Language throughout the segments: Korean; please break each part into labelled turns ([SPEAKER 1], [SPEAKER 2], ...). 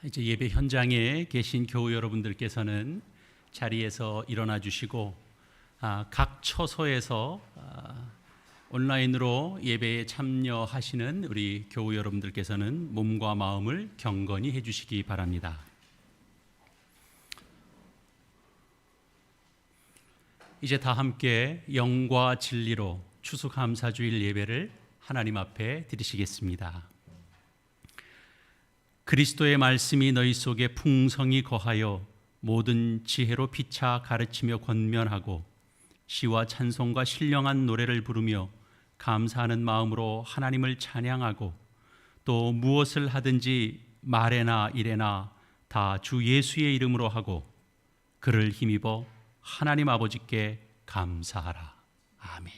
[SPEAKER 1] 이제 예배 현장에 계신 교우 여러분들께서는 자리에서 일어나 주시고 각 처소에서 온라인으로 예배에 참여하시는 우리 교우 여러분들께서는 몸과 마음을 경건히 해주시기 바랍니다. 이제 다 함께 영과 진리로 추수감사주일 예배를 하나님 앞에 드리시겠습니다. 그리스도의 말씀이 너희 속에 풍성히 거하여 모든 지혜로 피차 가르치며 권면하고 시와 찬송과 신령한 노래를 부르며 감사하는 마음으로 하나님을 찬양하고 또 무엇을 하든지 말에나 일에나 다 주 예수의 이름으로 하고 그를 힘입어 하나님 아버지께 감사하라. 아멘.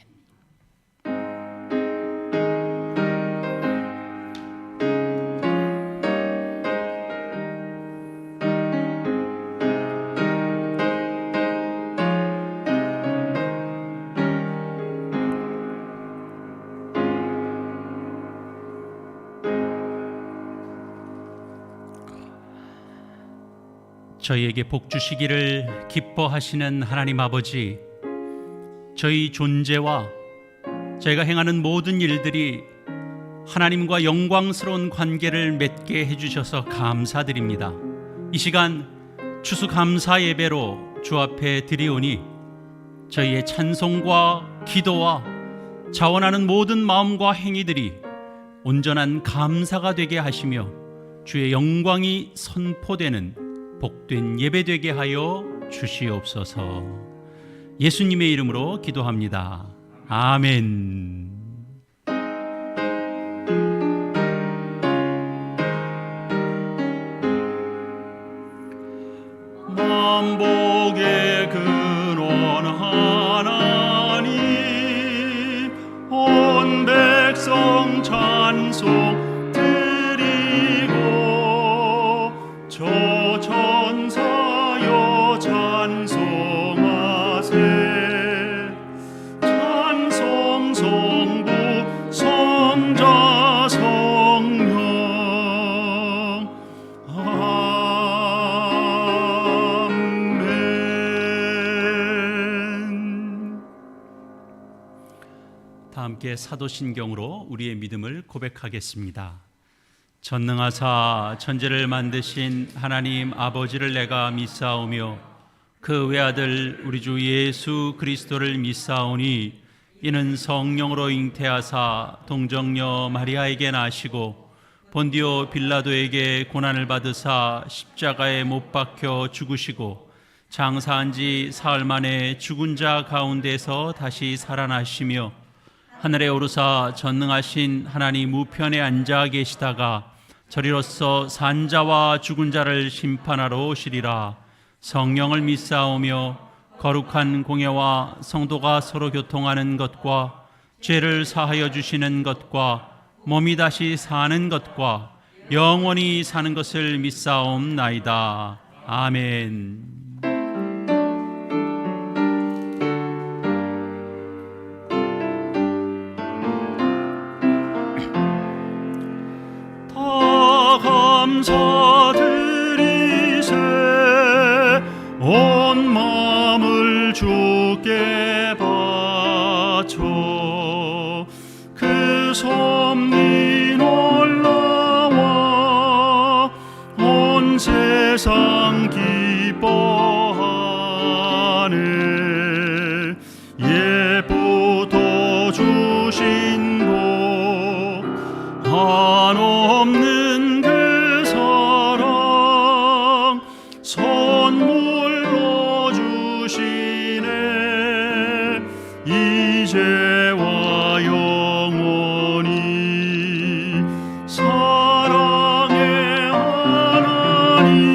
[SPEAKER 1] 저희에게 복 주시기를 기뻐하시는 하나님 아버지, 저희 존재와 저희가 행하는 모든 일들이 하나님과 영광스러운 관계를 맺게 해주셔서 감사드립니다. 이 시간 추수감사 예배로 주 앞에 드리오니 저희의 찬송과 기도와 자원하는 모든 마음과 행위들이 온전한 감사가 되게 하시며 주의 영광이 선포되는 복된 예배되게 하여 주시옵소서. 예수님의 이름으로 기도합니다. 아멘.
[SPEAKER 2] 만복의 근원 하나님, 온 백성 찬송 드리고 저 천사여 찬송하세. 찬송 성부 성자 성령 아멘.
[SPEAKER 1] 다 함께 사도신경으로 우리의 믿음을 고백하겠습니다. 전능하사 천지를 만드신 하나님 아버지를 내가 믿사오며 그 외아들 우리 주 예수 그리스도를 믿사오니 이는 성령으로 잉태하사 동정녀 마리아에게 나시고 본디오 빌라도에게 고난을 받으사 십자가에 못 박혀 죽으시고 장사한 지 사흘 만에 죽은 자 가운데서 다시 살아나시며 하늘에 오르사 전능하신 하나님 우편에 앉아 계시다가 저리로서 산자와 죽은 자를 심판하러 오시리라. 성령을 믿사오며 거룩한 공예와 성도가 서로 교통하는 것과 죄를 사하여 주시는 것과 몸이 다시 사는 것과 영원히 사는 것을 믿사옵나이다. 아멘.
[SPEAKER 2] 감사드리세. 온 마음을 주께 바쳐 그 섭리 놀라와 온 세상 기뻐하네. 예부터 주신 복 한없는 그 사랑 선물로 주시네. 이제와 영원히 사랑의 하나님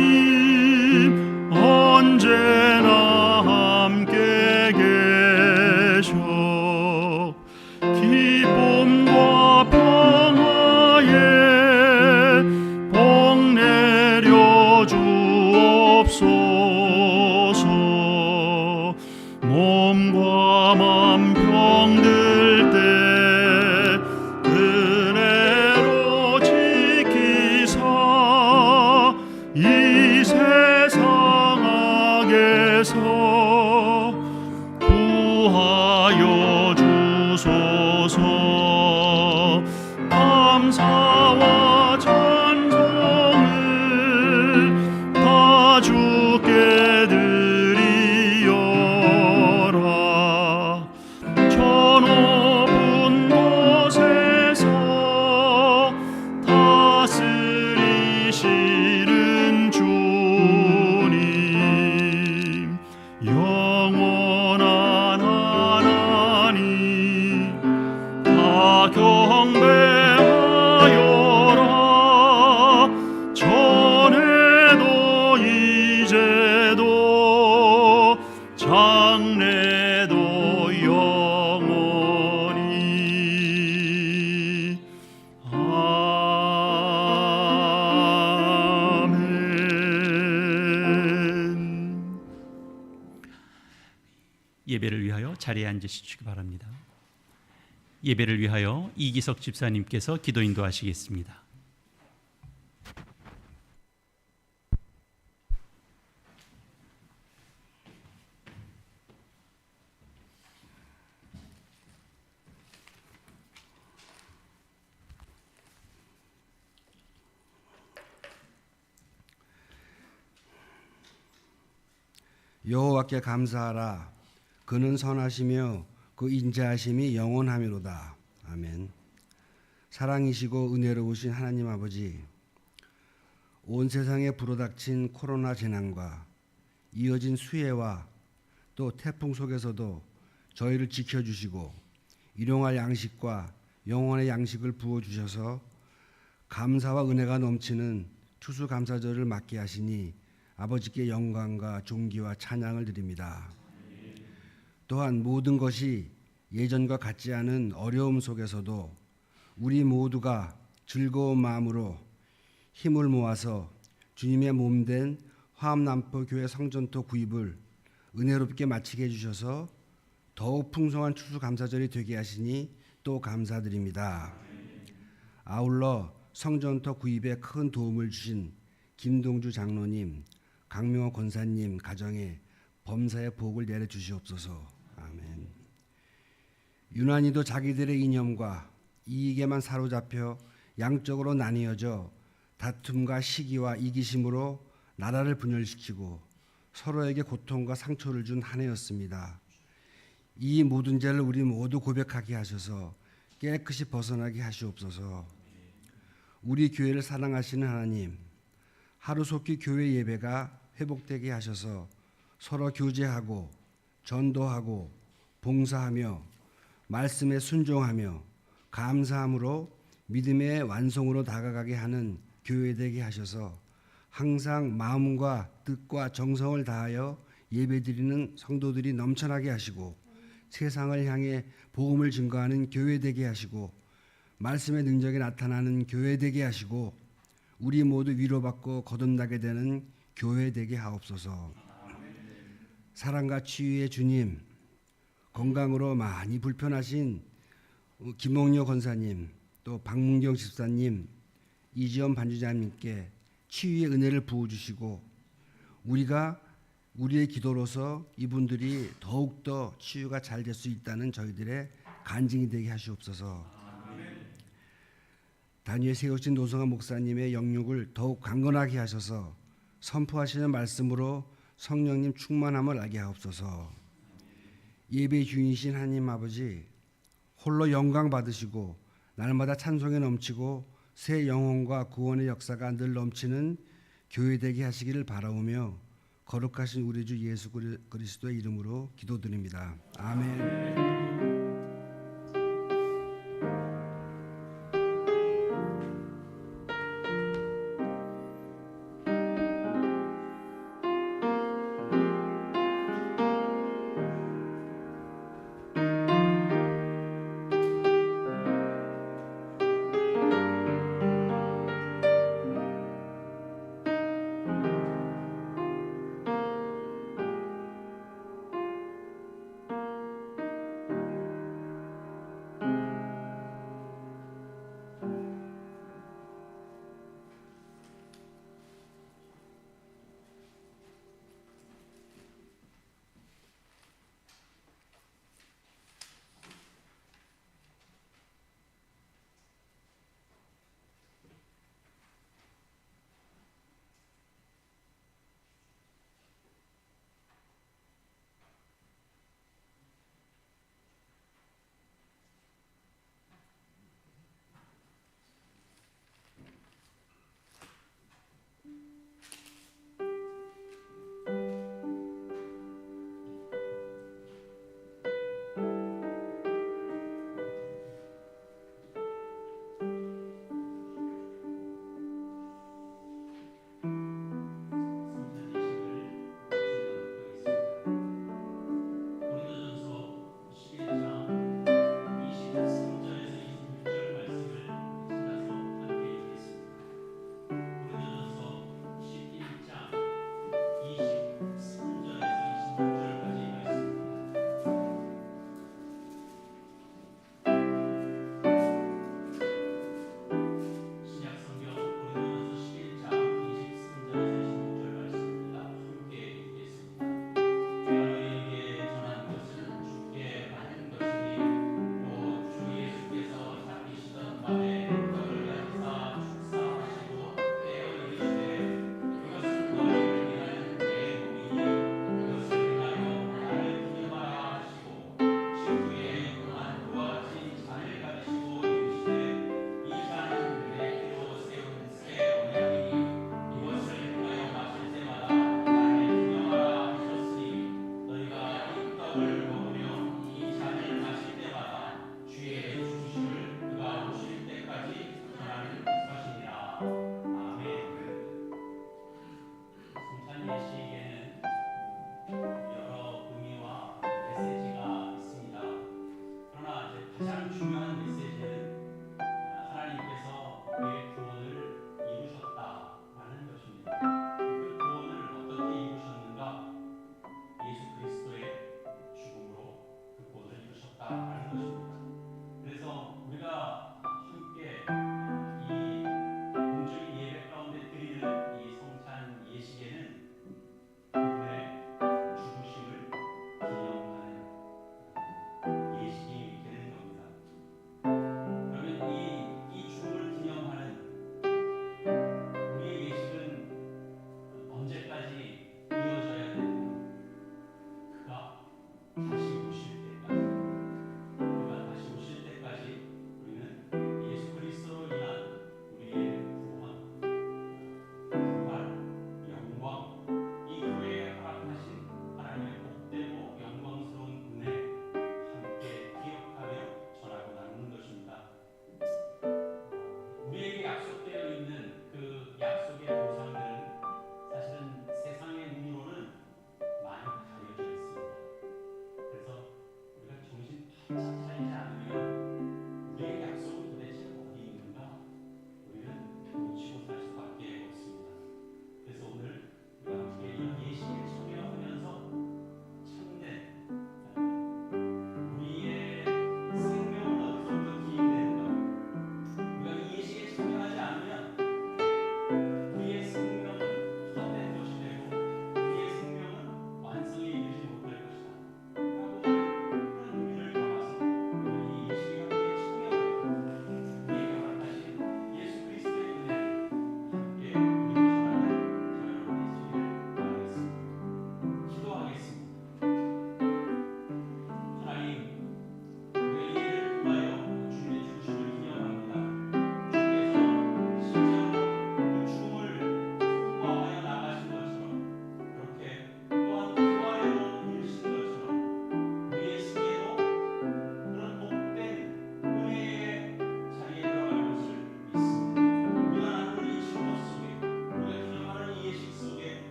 [SPEAKER 2] 언제나 함께 계셔. 기쁨과 평화에 복 내려 주옵소서. 몸과 맘 병들 때 은혜로 지키사 이 세상 악에서 구하여 주소서. 감사와 찬송을 다 주께 드리어라. 저 높은 곳에서 다스리시는 주님, 영원한 하나님, 다 경배하여라. 전에도 이제도 장래도 영원히. 아멘.
[SPEAKER 1] 예배를 위하여 자리에 앉으시기 바랍니다. 예배를 위하여 이기석 집사님께서 기도 인도하시겠습니다.
[SPEAKER 3] 여호와께 감사하라. 그는 선하시며 그 인자하심이 영원하미로다. 아멘. 사랑이시고 은혜로우신 하나님 아버지, 온 세상에 불어닥친 코로나 재난과 이어진 수해와 또 태풍 속에서도 저희를 지켜주시고 일용할 양식과 영혼의 양식을 부어주셔서 감사와 은혜가 넘치는 추수감사절을 맞게 하시니 아버지께 영광과 존귀와 찬양을 드립니다. 또한 모든 것이 예전과 같지 않은 어려움 속에서도 우리 모두가 즐거운 마음으로 힘을 모아서 주님의 몸된 화암남포 교회 성전토 구입을 은혜롭게 마치게 해주셔서 더욱 풍성한 추수감사절이 되게 하시니 또 감사드립니다. 아울러 성전토 구입에 큰 도움을 주신 김동주 장로님, 강명호 권사님 가정에 범사의 복을 내려주시옵소서. 아멘. 유난히도 자기들의 이념과 이익에만 사로잡혀 양쪽으로 나뉘어져 다툼과 시기와 이기심으로 나라를 분열시키고 서로에게 고통과 상처를 준 한 해였습니다. 이 모든 죄를 우리 모두 고백하게 하셔서 깨끗이 벗어나게 하시옵소서. 우리 교회를 사랑하시는 하나님, 하루속히 교회 예배가 회복되게 하셔서 서로 교제하고 전도하고 봉사하며 말씀에 순종하며 감사함으로 믿음의 완성으로 다가가게 하는 교회 되게 하셔서 항상 마음과 뜻과 정성을 다하여 예배드리는 성도들이 넘쳐나게 하시고 세상을 향해 복음을 증거하는 교회 되게 하시고 말씀의 능력이 나타나는 교회 되게 하시고 우리 모두 위로받고 거듭나게 되는 교회 되게 하옵소서. 사랑과 치유의 주님, 건강으로 많이 불편하신 김홍려 권사님, 또 박문경 집사님, 이지연 반주자님께 치유의 은혜를 부어주시고 우리의 기도로서 이분들이 더욱더 치유가 잘 될 수 있다는 저희들의 간증이 되게 하시옵소서. 단위에 세우신 노성환 목사님의 영육을 더욱 강건하게 하셔서 선포하시는 말씀으로 성령님 충만함을 알게 하옵소서. 예배 주인이신 하나님 아버지, 홀로 영광 받으시고 날마다 찬송에 넘치고 새 영혼과 구원의 역사가 늘 넘치는 교회 되게 하시기를 바라오며 거룩하신 우리 주 예수 그리스도의 이름으로 기도드립니다. 아멘.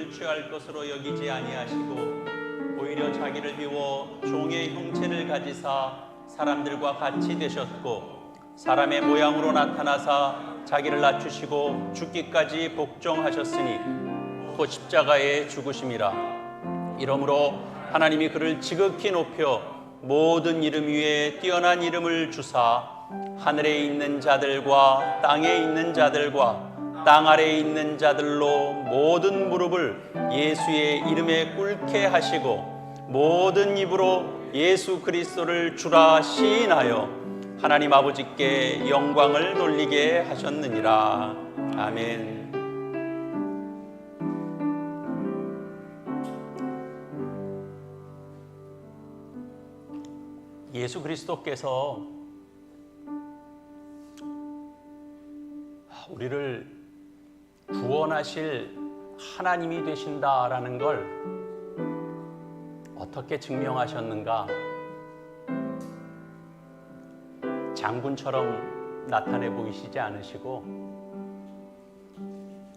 [SPEAKER 1] 것을 취할 것으로 여기지 아니하시고 오히려 자기를 비워 종의 형체를 가지사 사람들과 같이 되셨고 사람의 모양으로 나타나사 자기를 낮추시고 죽기까지 복종하셨으니 곧 십자가에 죽으심이라. 이러므로 하나님이 그를 지극히 높여 모든 이름 위에 뛰어난 이름을 주사 하늘에 있는 자들과 땅에 있는 자들과 땅 아래에 있는 자들로 모든 무릎을 예수의 이름에 꿇게 하시고 모든 입으로 예수 그리스도를 주라 시인하여 하나님 아버지께 영광을 돌리게 하셨느니라. 아멘. 예수 그리스도께서 우리를 구원하실 하나님이 되신다라는 걸 어떻게 증명하셨는가? 장군처럼 나타내 보이시지 않으시고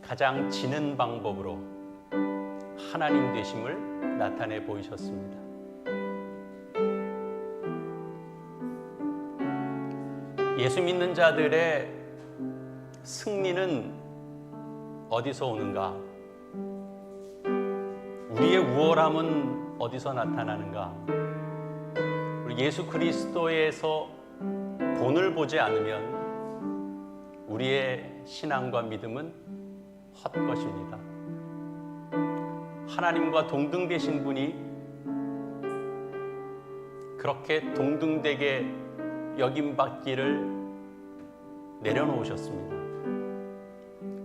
[SPEAKER 1] 가장 지는 방법으로 하나님 되심을 나타내 보이셨습니다. 예수 믿는 자들의 승리는 어디서 오는가? 우리의 우월함은 어디서 나타나는가? 우리 예수 그리스도에서 본을 보지 않으면 우리의 신앙과 믿음은 헛것입니다. 하나님과 동등되신 분이 그렇게 동등되게 여김받기를 내려놓으셨습니다.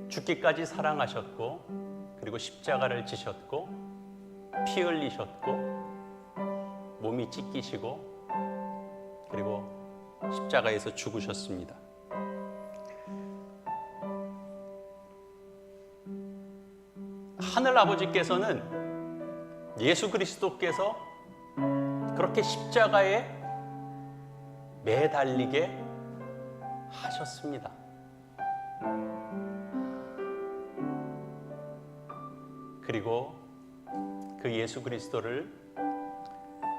[SPEAKER 1] 죽기까지 사랑하셨고 그리고 십자가를 지셨고 피 흘리셨고 몸이 찢기시고 그리고 십자가에서 죽으셨습니다. 하늘 아버지께서는 예수 그리스도께서 그렇게 십자가에 매달리게 하셨습니다. 그리고 그 예수 그리스도를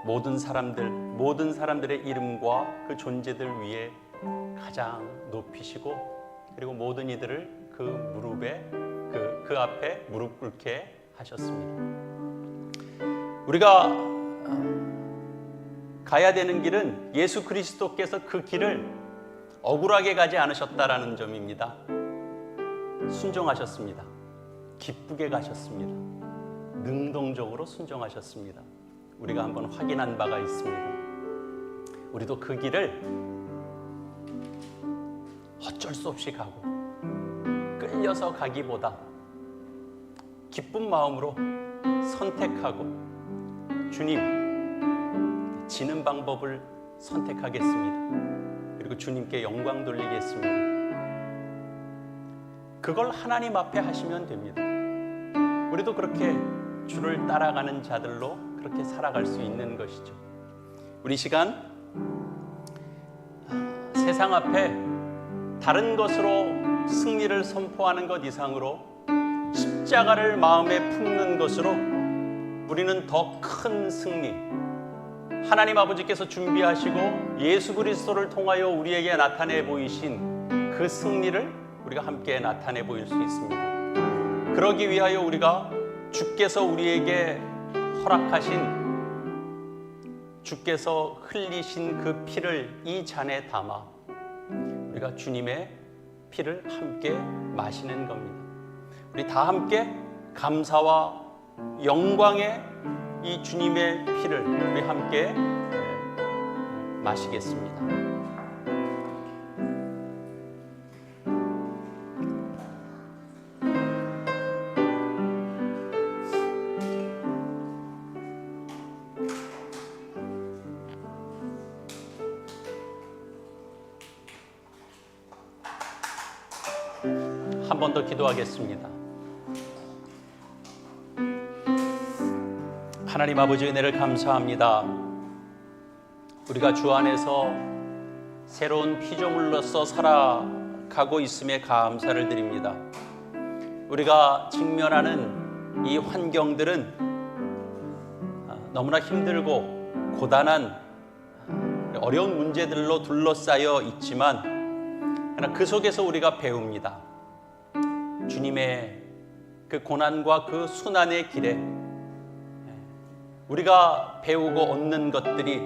[SPEAKER 1] 모든 사람들의 이름과 그 존재들 위에 가장 높이시고 그리고 모든 이들을 그 무릎에 그 앞에 무릎 꿇게 하셨습니다. 우리가 가야 되는 길은 예수 그리스도께서 그 길을 억울하게 가지 않으셨다라는 점입니다. 순종하셨습니다. 기쁘게 가셨습니다. 능동적으로 순종하셨습니다. 우리가 한번 확인한 바가 있습니다. 우리도 그 길을 어쩔 수 없이 가고 끌려서 가기보다 기쁜 마음으로 선택하고 주님, 지는 방법을 선택하겠습니다. 그리고 주님께 영광 돌리겠습니다. 그걸 하나님 앞에 하시면 됩니다. 우리도 그렇게 주를 따라가는 자들로 그렇게 살아갈 수 있는 것이죠. 우리 시간 세상 앞에 다른 것으로 승리를 선포하는 것 이상으로 십자가를 마음에 품는 것으로 우리는 더 큰 승리, 하나님 아버지께서 준비하시고 예수 그리스도를 통하여 우리에게 나타내 보이신 그 승리를 우리가 함께 나타내 보일 수 있습니다. 그러기 위하여 우리가 주께서 우리에게 허락하신, 주께서 흘리신 그 피를 이 잔에 담아 우리가 주님의 피를 함께 마시는 겁니다. 우리 다 함께 감사와 영광의 이 주님의 피를 우리 함께 마시겠습니다. 한 번 더 기도하겠습니다. 하나님 아버지 은혜를 감사합니다. 우리가 주 안에서 새로운 피조물로서 살아가고 있음에 감사를 드립니다. 우리가 직면하는 이 환경들은 너무나 힘들고 고단한 어려운 문제들로 둘러싸여 있지만 그러나 그 속에서 우리가 배웁니다. 주님의 그 고난과 그 순환의 길에 우리가 배우고 얻는 것들이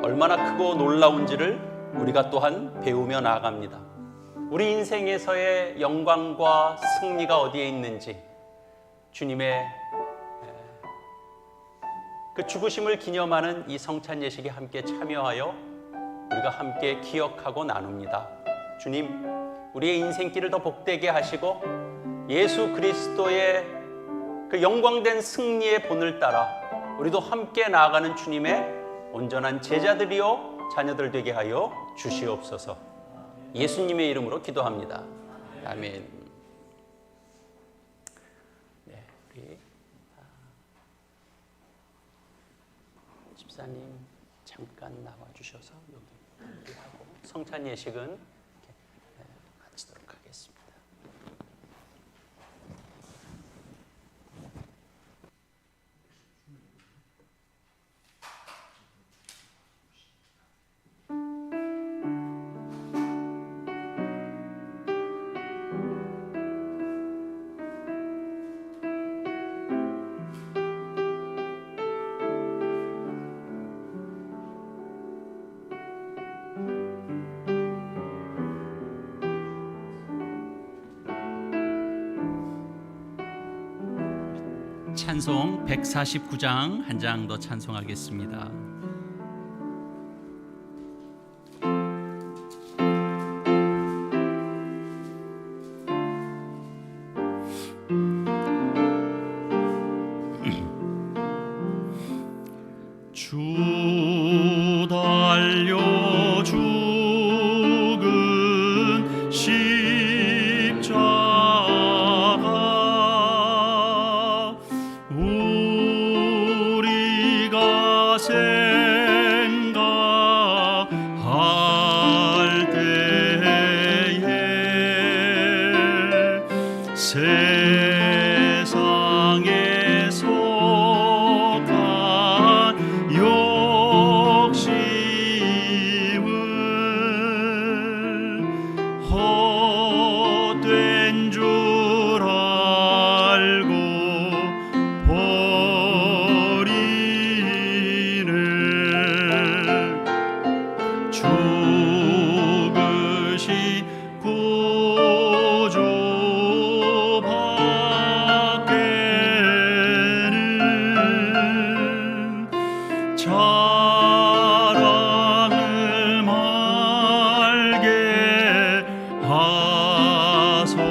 [SPEAKER 1] 얼마나 크고 놀라운지를 우리가 또한 배우며 나아갑니다. 우리 인생에서의 영광과 승리가 어디에 있는지 주님의 그 죽으심을 기념하는 이 성찬 예식에 함께 참여하여 우리가 함께 기억하고 나눕니다. 주님, 우리의 인생길을 더 복되게 하시고 예수 그리스도의 그 영광된 승리의 본을 따라 우리도 함께 나아가는 주님의 온전한 제자들이요 자녀들 되게 하여 주시옵소서. 예수님의 이름으로 기도합니다. 아멘. 네, 우리 집사님 잠깐 나와 주셔서 여기 하고 성찬 예식은 마치도록 하겠습니다. 찬송 149장 한 장 더 찬송하겠습니다.
[SPEAKER 2] 주 달려 죽은 십자가 우리가 생각할 때에 세상에 속한 욕심을 헛된 줄 알고 버리네. 죽으신 구주 밖에는 자랑을 말게 하소서.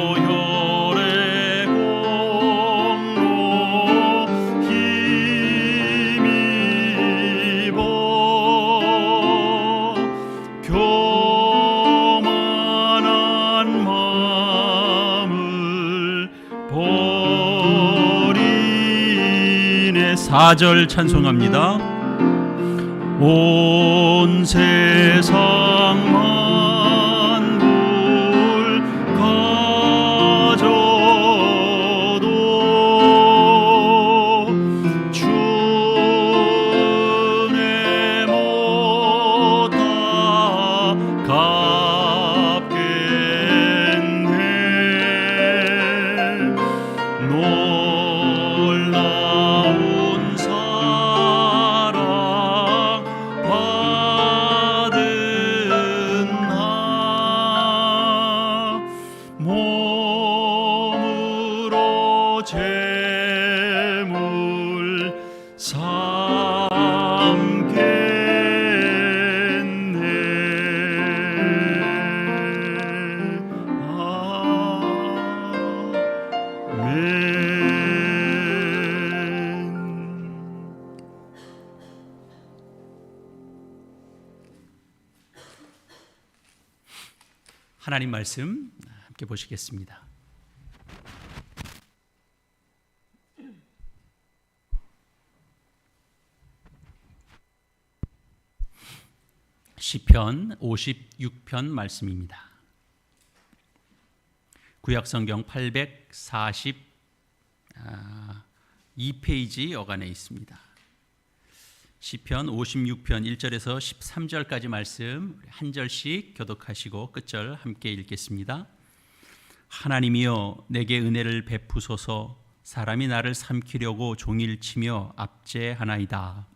[SPEAKER 2] 보혈의 공로 힘입어 교만한 마음을 버리네.
[SPEAKER 1] 4절 찬송합니다.
[SPEAKER 2] 온 세상 만물 가져도 주의 못 갚겠네. 놀라운 사랑 받은 나 몸으로 제물 삼겠네. 아멘.
[SPEAKER 1] 하나님 말씀 함께 보시겠습니다. 시편 56편 말씀입니다. 구약성경 842페이지 여간에 있습니다. 시편 56편 1절에서 13절까지 말씀 한 절씩 교독하시고 끝절 함께 읽겠습니다. 하나님이여 내게 은혜를 베푸소서. 사람이 나를 삼키려고 종일 치며 압제하나이다.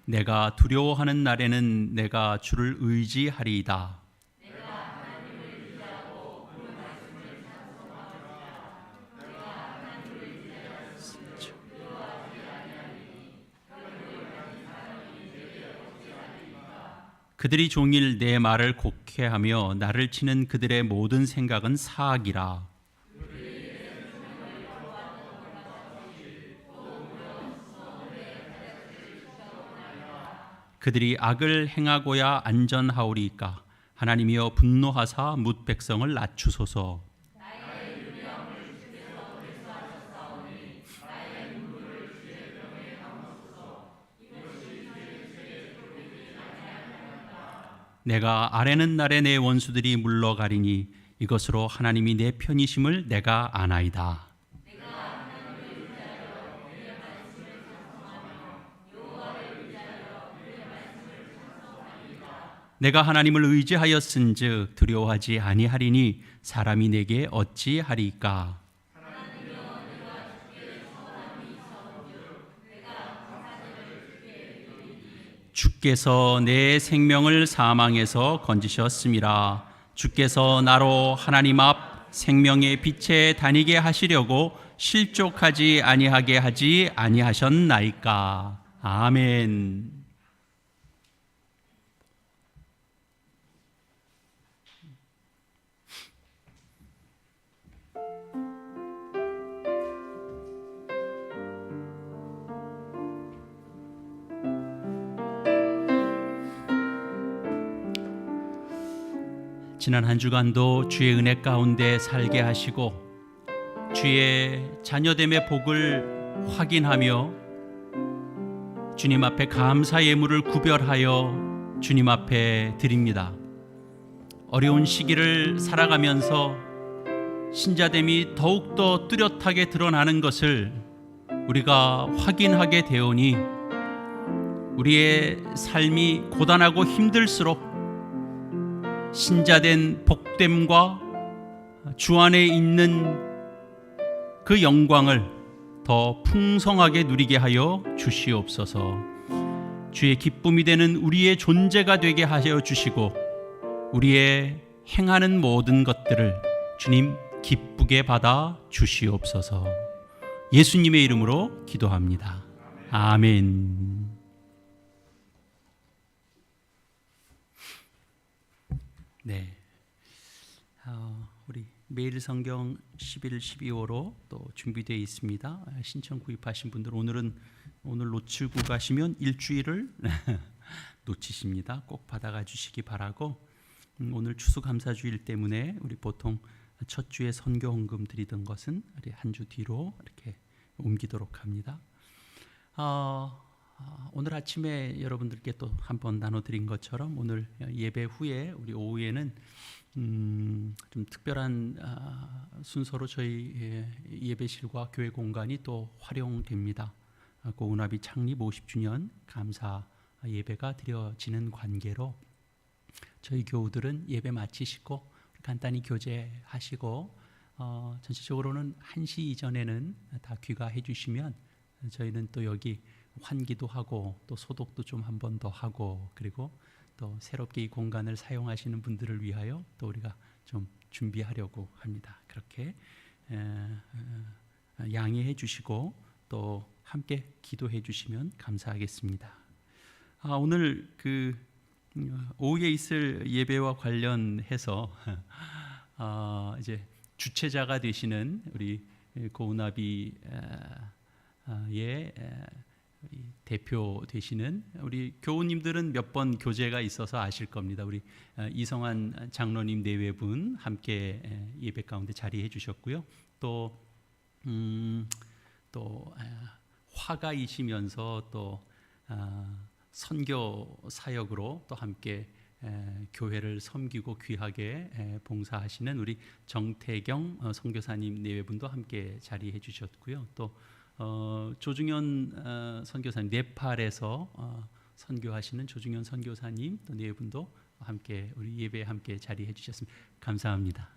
[SPEAKER 1] 내가 두려워하는 날에는 내가 주를 의지하리이다. 그들이 종일 내 말을 곡해하며 나를 치는 그들의 모든 생각은 사악이라. 그들이 악을 행하고야 안전하오리이까. 하나님이여 분노하사 뭇 백성을 낮추소서. 내가 아뢰는 날에 내 원수들이 물러가리니 이것으로 하나님이 내 편이심을 내가 아나이다. 내가 하나님을 의지하였은즉 두려워하지 아니하리니 사람이 내게 어찌하리까. 주께서 내 생명을 사망에서 건지셨음이라. 주께서 나로 하나님 앞 생명의 빛에 다니게 하시려고 실족하지 아니하게 하지 아니하셨나이까. 아멘. 지난 한 주간도 주의 은혜 가운데 살게 하시고 주의 자녀됨의 복을 확인하며 주님 앞에 감사 예물을 구별하여 주님 앞에 드립니다. 어려운 시기를 살아가면서 신자됨이 더욱더 뚜렷하게 드러나는 것을 우리가 확인하게 되오니 우리의 삶이 고단하고 힘들수록 신자된 복됨과 주 안에 있는 그 영광을 더 풍성하게 누리게 하여 주시옵소서. 주의 기쁨이 되는 우리의 존재가 되게 하여 주시고 우리의 행하는 모든 것들을 주님 기쁘게 받아 주시옵소서. 예수님의 이름으로 기도합니다. 아멘. 네, 우리 매일 성경 11, 12호로 또 준비되어 있습니다. 신청 구입하신 분들 오늘 놓치고 가시면 일주일을 놓치십니다. 꼭 받아가 주시기 바라고, 오늘 추수감사주일 때문에 우리 보통 첫 주에 선교 헌금 드리던 것은 한 주 뒤로 이렇게 옮기도록 합니다. 오늘 아침에 여러분들께 또 한번 나눠드린 것처럼 오늘 예배 후에 우리 오후에는 좀 특별한 순서로 저희 예배실과 교회 공간이 또 활용됩니다. 고운합이 창립 50주년 감사 예배가 드려지는 관계로 저희 교우들은 예배 마치시고 간단히 교제하시고 전체적으로는 1시 이전에는 다 귀가해 주시면 저희는 또 여기 환기도 하고 또 소독도 좀 한 번 더 하고, 그리고 또 새롭게 이 공간을 사용하시는 분들을 위하여 또 우리가 좀 준비하려고 합니다. 그렇게 양해해 주시고 또 함께 기도해 주시면 감사하겠습니다. 오늘 그 오후에 있을 예배와 관련해서 이제 주최자가 되시는 우리 고운합이의 대표 되시는 우리 교우님들은 몇 번 교제가 있어서 아실 겁니다. 우리 이성환 장로님 내외분 함께 예배 가운데 자리해 주셨고요. 또 화가이시면서 또 선교 사역으로 또 함께 교회를 섬기고 귀하게 봉사하시는 우리 정태경 선교사님 내외분도 함께 자리해 주셨고요. 또 조중현 선교사님, 네팔에서 선교하시는 조중현 선교사님 또 내외분도 함께 우리 예배에 함께 자리해 주셨습니다. 감사합니다.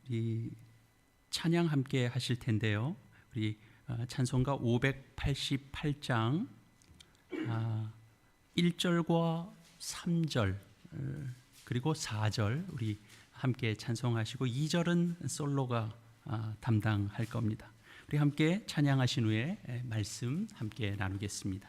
[SPEAKER 1] 우리 찬양 함께 하실 텐데요. 우리 찬송가 588장 1절과 3절 그리고 4절 우리 함께 찬송하시고 2절은 솔로가 담당할 겁니다. 우리 함께 찬양하신 후에 말씀 함께 나누겠습니다.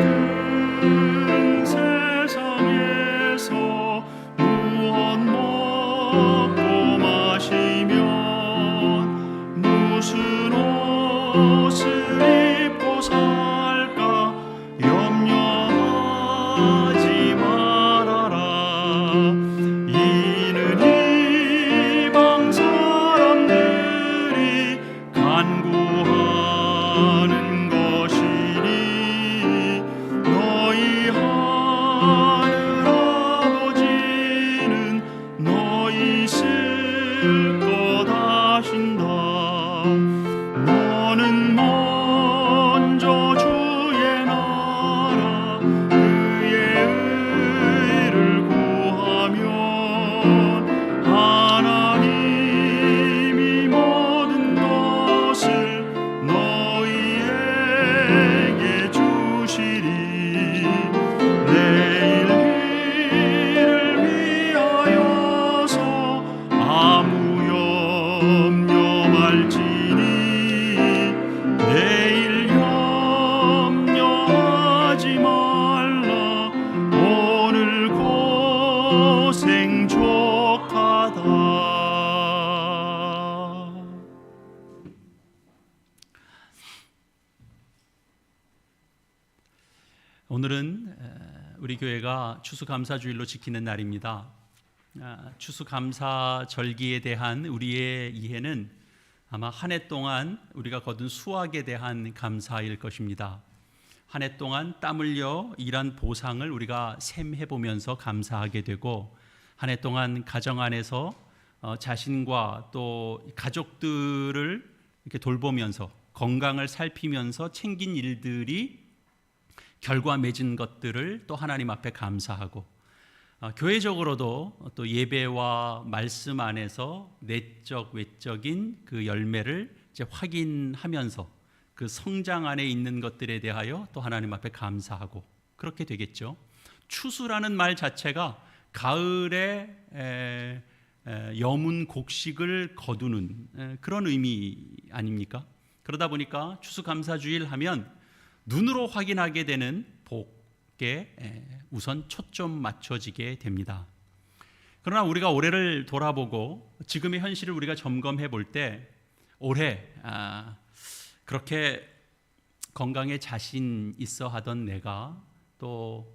[SPEAKER 2] 너희는 세상에서 무엇 먹고 마시면 무슨 옷을 입고 살까 염려하지 말아라. 이는 이방 사람들이 간구하는 것이니 너희 하늘 아버지는 너희 쓸 것 아신다. 너는 먼저 주의 나라 그의 의를 구하면 하나님이 모든 것을 너희에게 주시리. 내일 일을 위하여서 아무 염려 말지니 내일 염려하지 말라. 오늘 고생 족하다.
[SPEAKER 1] 오늘은 우리 교회가 추수감사주일로 지키는 날입니다. 추수감사절기에 대한 우리의 이해는 아마 한 해 동안 우리가 거둔 수확에 대한 감사일 것입니다. 한 해 동안 땀 흘려 일한 보상을 우리가 셈해보면서 감사하게 되고, 한 해 동안 가정 안에서 자신과 또 가족들을 이렇게 돌보면서 건강을 살피면서 챙긴 일들이 결과 맺은 것들을 또 하나님 앞에 감사하고, 교회적으로도 또 예배와 말씀 안에서 내적 외적인 그 열매를 이제 확인하면서 그 성장 안에 있는 것들에 대하여 또 하나님 앞에 감사하고 그렇게 되겠죠. 추수라는 말 자체가 가을에 여문 곡식을 거두는 그런 의미 아닙니까? 그러다 보니까 추수감사주일 하면 눈으로 확인하게 되는 복에 우선 초점 맞춰지게 됩니다. 그러나 우리가 올해를 돌아보고 지금의 현실을 우리가 점검해 볼 때 올해 그렇게 건강에 자신 있어 하던 내가 또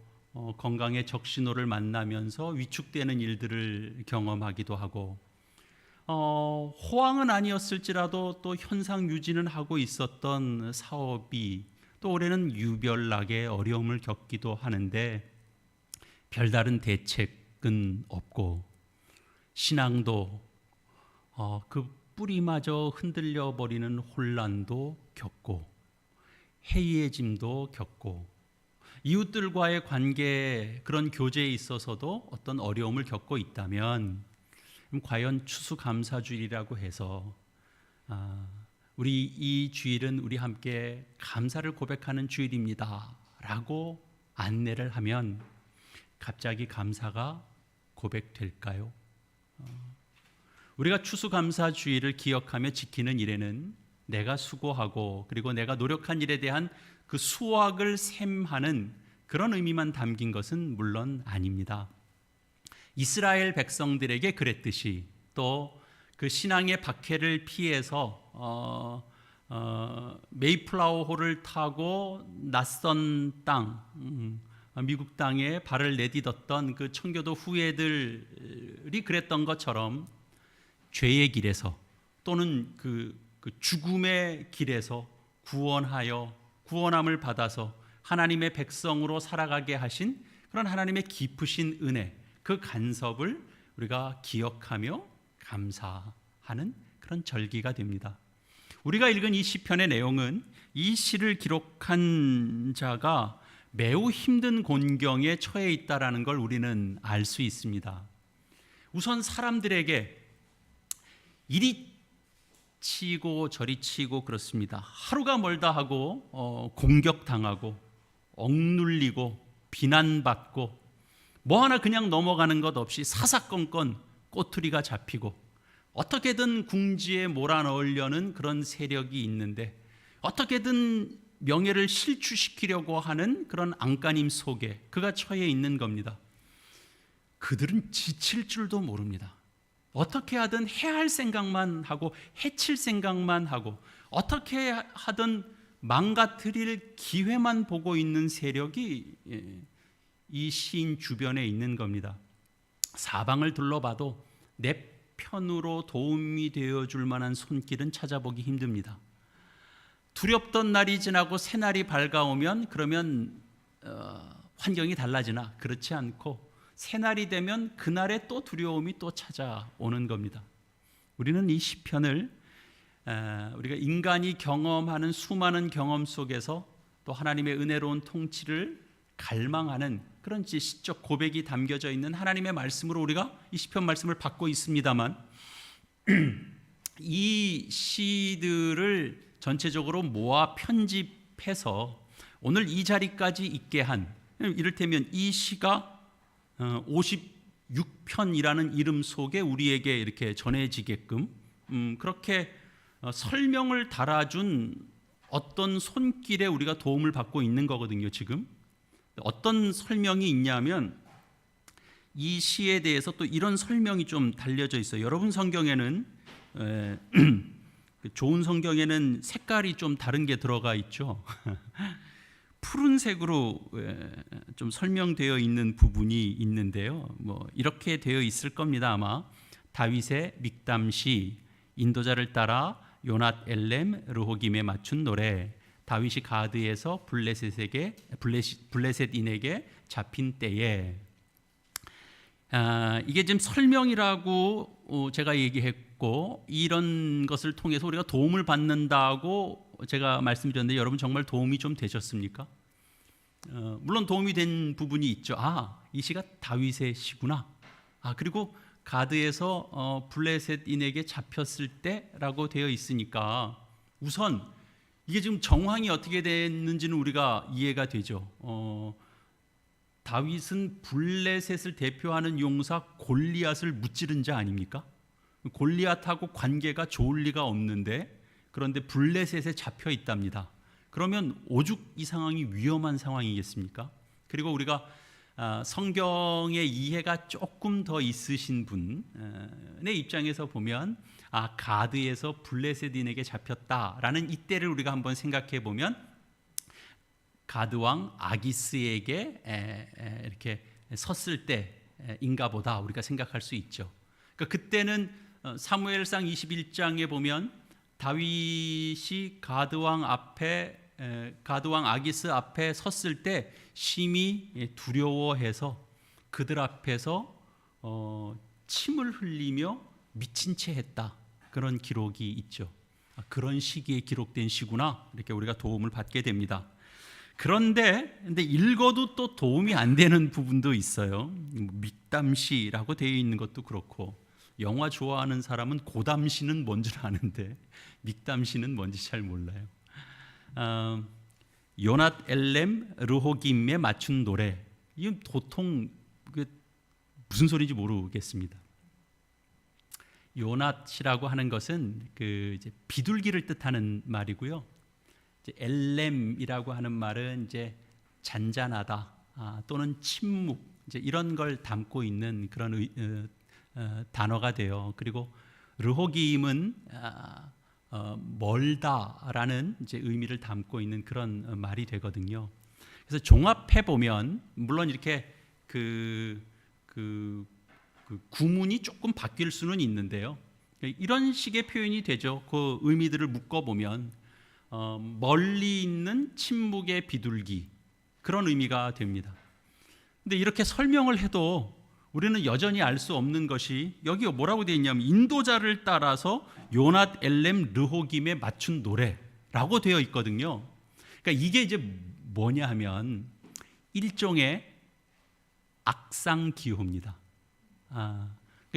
[SPEAKER 1] 건강의 적신호를 만나면서 위축되는 일들을 경험하기도 하고 호황은 아니었을지라도 또 현상 유지는 하고 있었던 사업이 또 올해는 유별나게 어려움을 겪기도 하는데 별다른 대책은 없고 신앙도 그 뿌리마저 흔들려 버리는 혼란도 겪고 해이해짐도 겪고 이웃들과의 관계 그런 교제에 있어서도 어떤 어려움을 겪고 있다면 과연 추수감사주일이라고 해서 우리 이 주일은 우리 함께 감사를 고백하는 주일입니다 라고 안내를 하면 갑자기 감사가 고백될까요? 우리가 추수감사주일을 기억하며 지키는 일에는 내가 수고하고 그리고 내가 노력한 일에 대한 그 수확을 셈하는 그런 의미만 담긴 것은 물론 아닙니다. 이스라엘 백성들에게 그랬듯이 또 그 신앙의 박해를 피해서 메이플라워호를 타고 낯선 땅 미국 땅에 발을 내딛었던 그 청교도 후예들이 그랬던 것처럼 죄의 길에서 또는 그 죽음의 길에서 구원함을 받아서 하나님의 백성으로 살아가게 하신 그런 하나님의 깊으신 은혜, 그 간섭을 우리가 기억하며 감사하는 그런 절기가 됩니다. 우리가 읽은 이 시편의 내용은 이 시를 기록한 자가 매우 힘든 곤경에 처해 있다라는 걸 우리는 알 수 있습니다. 우선 사람들에게 이리 치고 저리 치고 그렇습니다. 하루가 멀다 하고 공격당하고 억눌리고 비난받고 뭐 하나 그냥 넘어가는 것 없이 사사건건 꼬투리가 잡히고 어떻게든 궁지에 몰아넣으려는 그런 세력이 있는데 어떻게든 명예를 실추시키려고 하는 그런 안간힘 속에 그가 처해 있는 겁니다. 그들은 지칠 줄도 모릅니다. 어떻게 하든 해할 생각만 하고 해칠 생각만 하고 어떻게 하든 망가뜨릴 기회만 보고 있는 세력이 이 시인 주변에 있는 겁니다. 사방을 둘러봐도 내 편으로 도움이 되어줄 만한 손길은 찾아보기 힘듭니다. 두렵던 날이 지나고 새 날이 밝아오면 그러면 환경이 달라지나 그렇지 않고 새 날이 되면 그날에 또 두려움이 또 찾아오는 겁니다. 우리는 이 시편을 우리가 인간이 경험하는 수많은 경험 속에서 또 하나님의 은혜로운 통치를 갈망하는 그런 시적 고백이 담겨져 있는 하나님의 말씀으로 우리가 이 시편 말씀을 받고 있습니다만 이 시들을 전체적으로 모아 편집해서 오늘 이 자리까지 있게 한 이를테면 이 시가 56편이라는 이름 속에 우리에게 이렇게 전해지게끔 그렇게 설명을 달아준 어떤 손길에 우리가 도움을 받고 있는 거거든요. 지금 어떤 설명이 있냐면 이 시에 대해서 또 이런 설명이 좀 달려져 있어요. 여러분 성경에는 좋은 성경에는 색깔이 좀 다른 게 들어가 있죠. 푸른색으로 좀 설명되어 있는 부분이 있는데요. 뭐 이렇게 되어 있을 겁니다. 아마 다윗의 믹담시, 인도자를 따라 요낫 엘렘 르호김에 맞춘 노래, 다윗이 가드에서 블레셋인에게 잡힌 때에 이게 지금 설명이라고 제가 얘기했고 이런 것을 통해서 우리가 도움을 받는다고 제가 말씀드렸는데 여러분 정말 도움이 좀 되셨습니까? 물론 도움이 된 부분이 있죠. 이 시가 다윗의 시구나. 그리고 가드에서 블레셋인에게 잡혔을 때라고 되어 있으니까 우선 이게 지금 정황이 어떻게 됐는지는 우리가 이해가 되죠. 다윗은 블레셋을 대표하는 용사 골리앗을 무찌른 자 아닙니까? 골리앗하고 관계가 좋을 리가 없는데 그런데 블레셋에 잡혀 있답니다. 그러면 오죽 이 상황이 위험한 상황이겠습니까? 그리고 우리가 성경의 이해가 조금 더 있으신 분의 입장에서 보면 가드에서 블레셋인에게 잡혔다라는 이때를 우리가 한번 생각해 보면 가드 왕 아기스에게 이렇게 섰을 때인가 보다 우리가 생각할 수 있죠. 그러니까 그때는 사무엘상 21장에 보면 다윗이 가드 왕 아기스 앞에 섰을 때 심히 두려워해서 그들 앞에서 침을 흘리며 미친 채 했다. 그런 기록이 있죠. 그런 시기에 기록된 시구나. 이렇게 우리가 도움을 받게 됩니다. 근데 읽어도 또 도움이 안 되는 부분도 있어요. 믹담시라고 되어 있는 것도 그렇고, 영화 좋아하는 사람은 고담시는 뭔지 아는데 믹담시는 뭔지 잘 몰라요. 요낫 엘렘 르호김에 맞춘 노래, 이건 도통 무슨 소리인지 모르겠습니다. 요낫이라고 하는 것은 이제 비둘기를 뜻하는 말이고요. 이제 엘렘이라고 하는 말은 이제 잔잔하다 또는 침묵, 이제 이런 걸 담고 있는 그런 단어가 돼요. 그리고 르호김은 멀다라는 이제 의미를 담고 있는 그런 말이 되거든요. 그래서 종합해 보면 물론 이렇게 구문이 조금 바뀔 수는 있는데요. 이런 식의 표현이 되죠. 그 의미들을 묶어 보면 멀리 있는 침묵의 비둘기, 그런 의미가 됩니다. 근데 이렇게 설명을 해도 우리는 여전히 알 수 없는 것이, 여기 뭐라고 되어 있냐면 인도자를 따라서 요낫 엘렘 르호김에 맞춘 노래라고 되어 있거든요. 그러니까 이게 이제 뭐냐 하면 일종의 악상 기호입니다.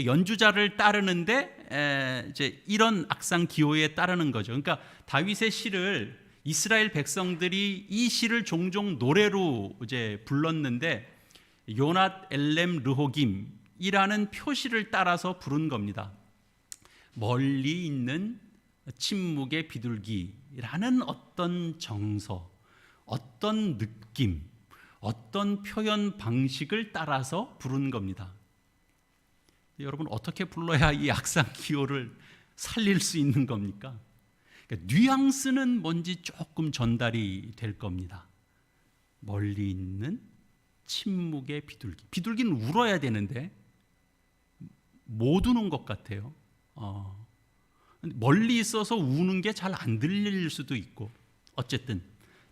[SPEAKER 1] 연주자를 따르는데 이제 이런 악상 기호에 따르는 거죠. 그러니까 다윗의 시를 이스라엘 백성들이 이 시를 종종 노래로 이제 불렀는데 요낫 엘렘 르호김이라는 표시를 따라서 부른 겁니다. 멀리 있는 침묵의 비둘기라는 어떤 정서, 어떤 느낌, 어떤 표현 방식을 따라서 부른 겁니다. 여러분, 어떻게 불러야 이 악상 기호를 살릴 수 있는 겁니까? 그러니까 뉘앙스는 뭔지 조금 전달이 될 겁니다. 멀리 있는 침묵의 비둘기. 비둘기는 울어야 되는데 못 우는 것 같아요. 멀리 있어서 우는 게 잘 안 들릴 수도 있고, 어쨌든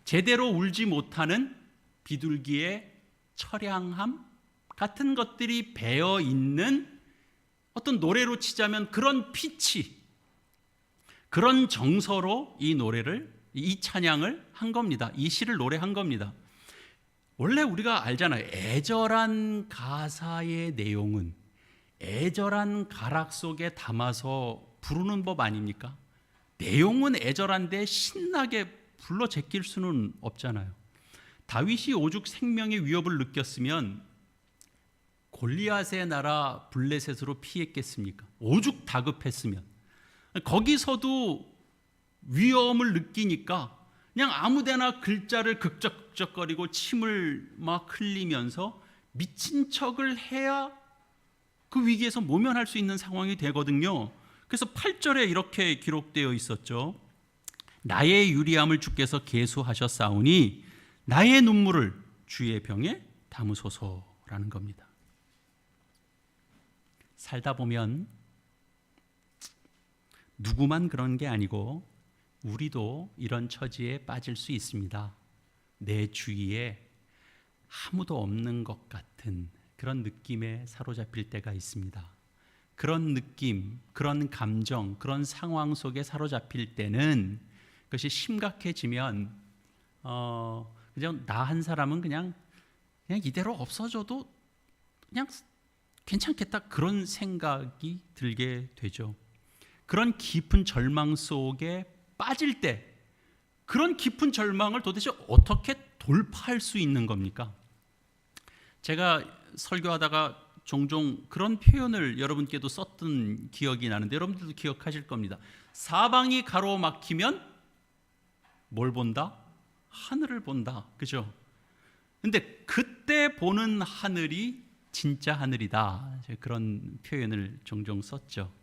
[SPEAKER 1] 제대로 울지 못하는 비둘기의 처량함 같은 것들이 배어 있는 어떤 노래로 치자면 그런 피치, 그런 정서로 이 노래를, 이 찬양을 한 겁니다. 이 시를 노래한 겁니다. 원래 우리가 알잖아요. 애절한 가사의 내용은 애절한 가락 속에 담아서 부르는 법 아닙니까? 내용은 애절한데 신나게 불러 제낄 수는 없잖아요. 다윗이 오죽 생명의 위협을 느꼈으면 골리앗의 나라 블레셋으로 피했겠습니까? 오죽 다급했으면. 거기서도 위험을 느끼니까 그냥 아무데나 글자를 극적극적거리고 침을 막 흘리면서 미친 척을 해야 그 위기에서 모면할 수 있는 상황이 되거든요. 그래서 8절에 이렇게 기록되어 있었죠. 나의 유리함을 주께서 계수하셨사오니 나의 눈물을 주의 병에 담으소서라는 겁니다. 살다 보면 누구만 그런 게 아니고 우리도 이런 처지에 빠질 수 있습니다. 내 주위에 아무도 없는 것 같은 그런 느낌에 사로잡힐 때가 있습니다. 그런 느낌, 그런 감정, 그런 상황 속에 사로잡힐 때는 그것이 심각해지면 그냥 나 한 사람은 그냥 이대로 없어져도 그냥 괜찮겠다, 그런 생각이 들게 되죠. 그런 깊은 절망 속에 빠질 때 그런 깊은 절망을 도대체 어떻게 돌파할 수 있는 겁니까? 제가 설교하다가 종종 그런 표현을 여러분께도 썼던 기억이 나는데 여러분들도 기억하실 겁니다. 사방이 가로막히면 뭘 본다? 하늘을 본다. 그죠? 근데 그때 보는 하늘이 진짜 하늘이다. 그런 표현을 종종 썼죠.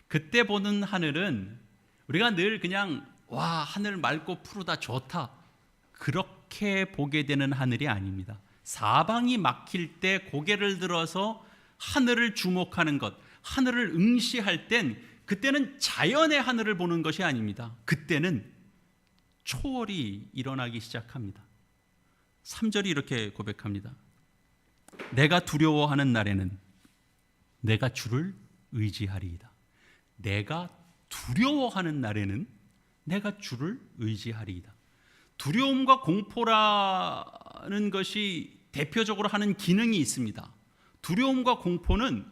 [SPEAKER 1] 그때 보는 하늘은 우리가 늘 그냥 와, 하늘 맑고 푸르다 좋다, 그렇게 보게 되는 하늘이 아닙니다. 사방이 막힐 때 고개를 들어서 하늘을 주목하는 것, 하늘을 응시할 땐 그때는 자연의 하늘을 보는 것이 아닙니다. 그때는 초월이 일어나기 시작합니다. 3절이 이렇게 고백합니다. 내가 두려워하는 날에는 내가 주를 의지하리이다. 내가 두려워하는 날에는 내가 주를 의지하리이다. 두려움과 공포라는 것이 대표적으로 하는 기능이 있습니다. 두려움과 공포는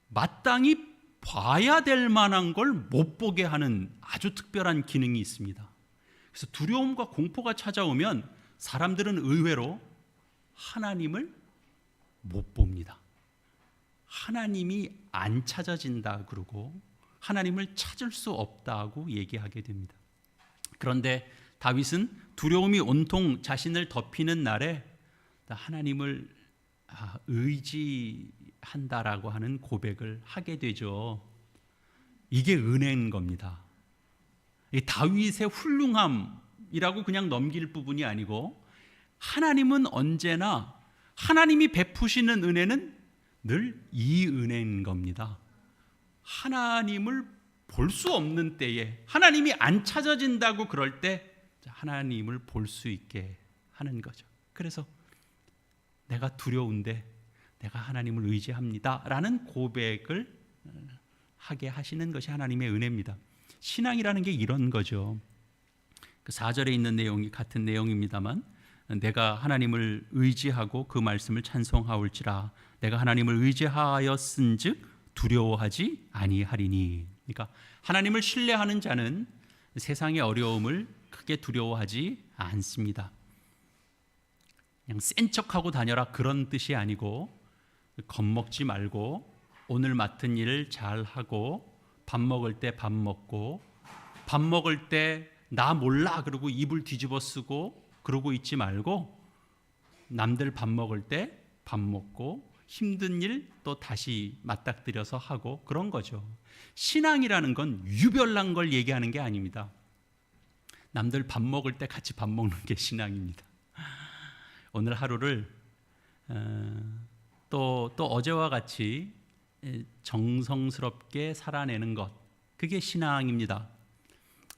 [SPEAKER 1] 마땅히 봐야 될 만한 걸 못 보게 하는 아주 특별한 기능이 있습니다. 그래서 두려움과 공포가 찾아오면 사람들은 의외로 하나님을 못 봅니다. 하나님이 안 찾아진다 그러고 하나님을 찾을 수 없다고 얘기하게 됩니다. 그런데 다윗은 두려움이 온통 자신을 덮이는 날에 하나님을 의지한다라고 하는 고백을 하게 되죠. 이게 은혜인 겁니다. 다윗의 훌륭함이라고 그냥 넘길 부분이 아니고 하나님은 언제나 하나님이 베푸시는 은혜는 늘 이 은혜인 겁니다. 하나님을 볼 수 없는 때에, 하나님이 안 찾아진다고 그럴 때 하나님을 볼 수 있게 하는 거죠. 그래서 내가 두려운데 내가 하나님을 의지합니다 라는 고백을 하게 하시는 것이 하나님의 은혜입니다. 신앙이라는 게 이런 거죠. 그 4절에 있는 내용이 같은 내용입니다만, 내가 하나님을 의지하고 그 말씀을 찬송하올지라 내가 하나님을 의지하였은즉 두려워하지 아니하리니. 그러니까 하나님을 신뢰하는 자는 세상의 어려움을 크게 두려워하지 않습니다. 그냥 센 척하고 다녀라 그런 뜻이 아니고, 겁먹지 말고 오늘 맡은 일을 잘하고 밥 먹을 때 밥 먹고, 밥 먹을 때 나 몰라 그러고 이불 뒤집어 쓰고 그러고 있지 말고, 남들 밥 먹을 때 밥 먹고 힘든 일 또 다시 맞닥뜨려서 하고, 그런 거죠. 신앙이라는 건 유별난 걸 얘기하는 게 아닙니다. 남들 밥 먹을 때 같이 밥 먹는 게 신앙입니다. 오늘 하루를 또 어제와 같이 정성스럽게 살아내는 것, 그게 신앙입니다.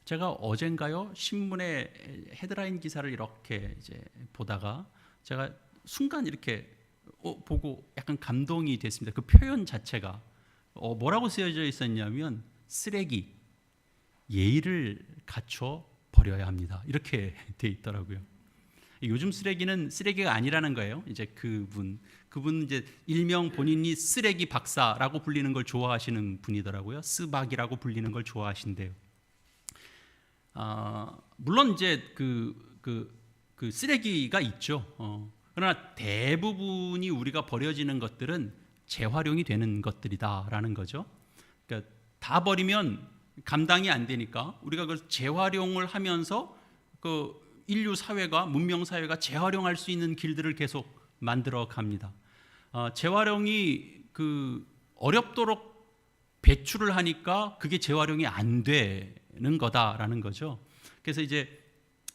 [SPEAKER 1] 제가 어젠가요 신문에 헤드라인 기사를 이렇게 이제 보다가 제가 순간 이렇게 보고 약간 감동이 됐습니다. 그 표현 자체가 뭐라고 쓰여져 있었냐면, 쓰레기, 예의를 갖춰 버려야 합니다, 이렇게 돼 있더라고요. 요즘 쓰레기는 쓰레기가 아니라는 거예요. 이제 그분 이제 일명 본인이 쓰레기 박사라고 불리는 걸 좋아하시는 분이더라고요. 쓰박이라고 불리는 걸 좋아하신대요. 물론 이제 그 쓰레기가 있죠. 그러나 대부분이 우리가 버려지는 것들은 재활용이 되는 것들이다라는 거죠. 그러니까 다 버리면 감당이 안 되니까 우리가 그걸 재활용을 하면서 그 인류 사회가, 문명 사회가 재활용할 수 있는 길들을 계속 만들어 갑니다. 재활용이 어렵도록 배출을 하니까 그게 재활용이 안 되는 거다라는 거죠. 그래서 이제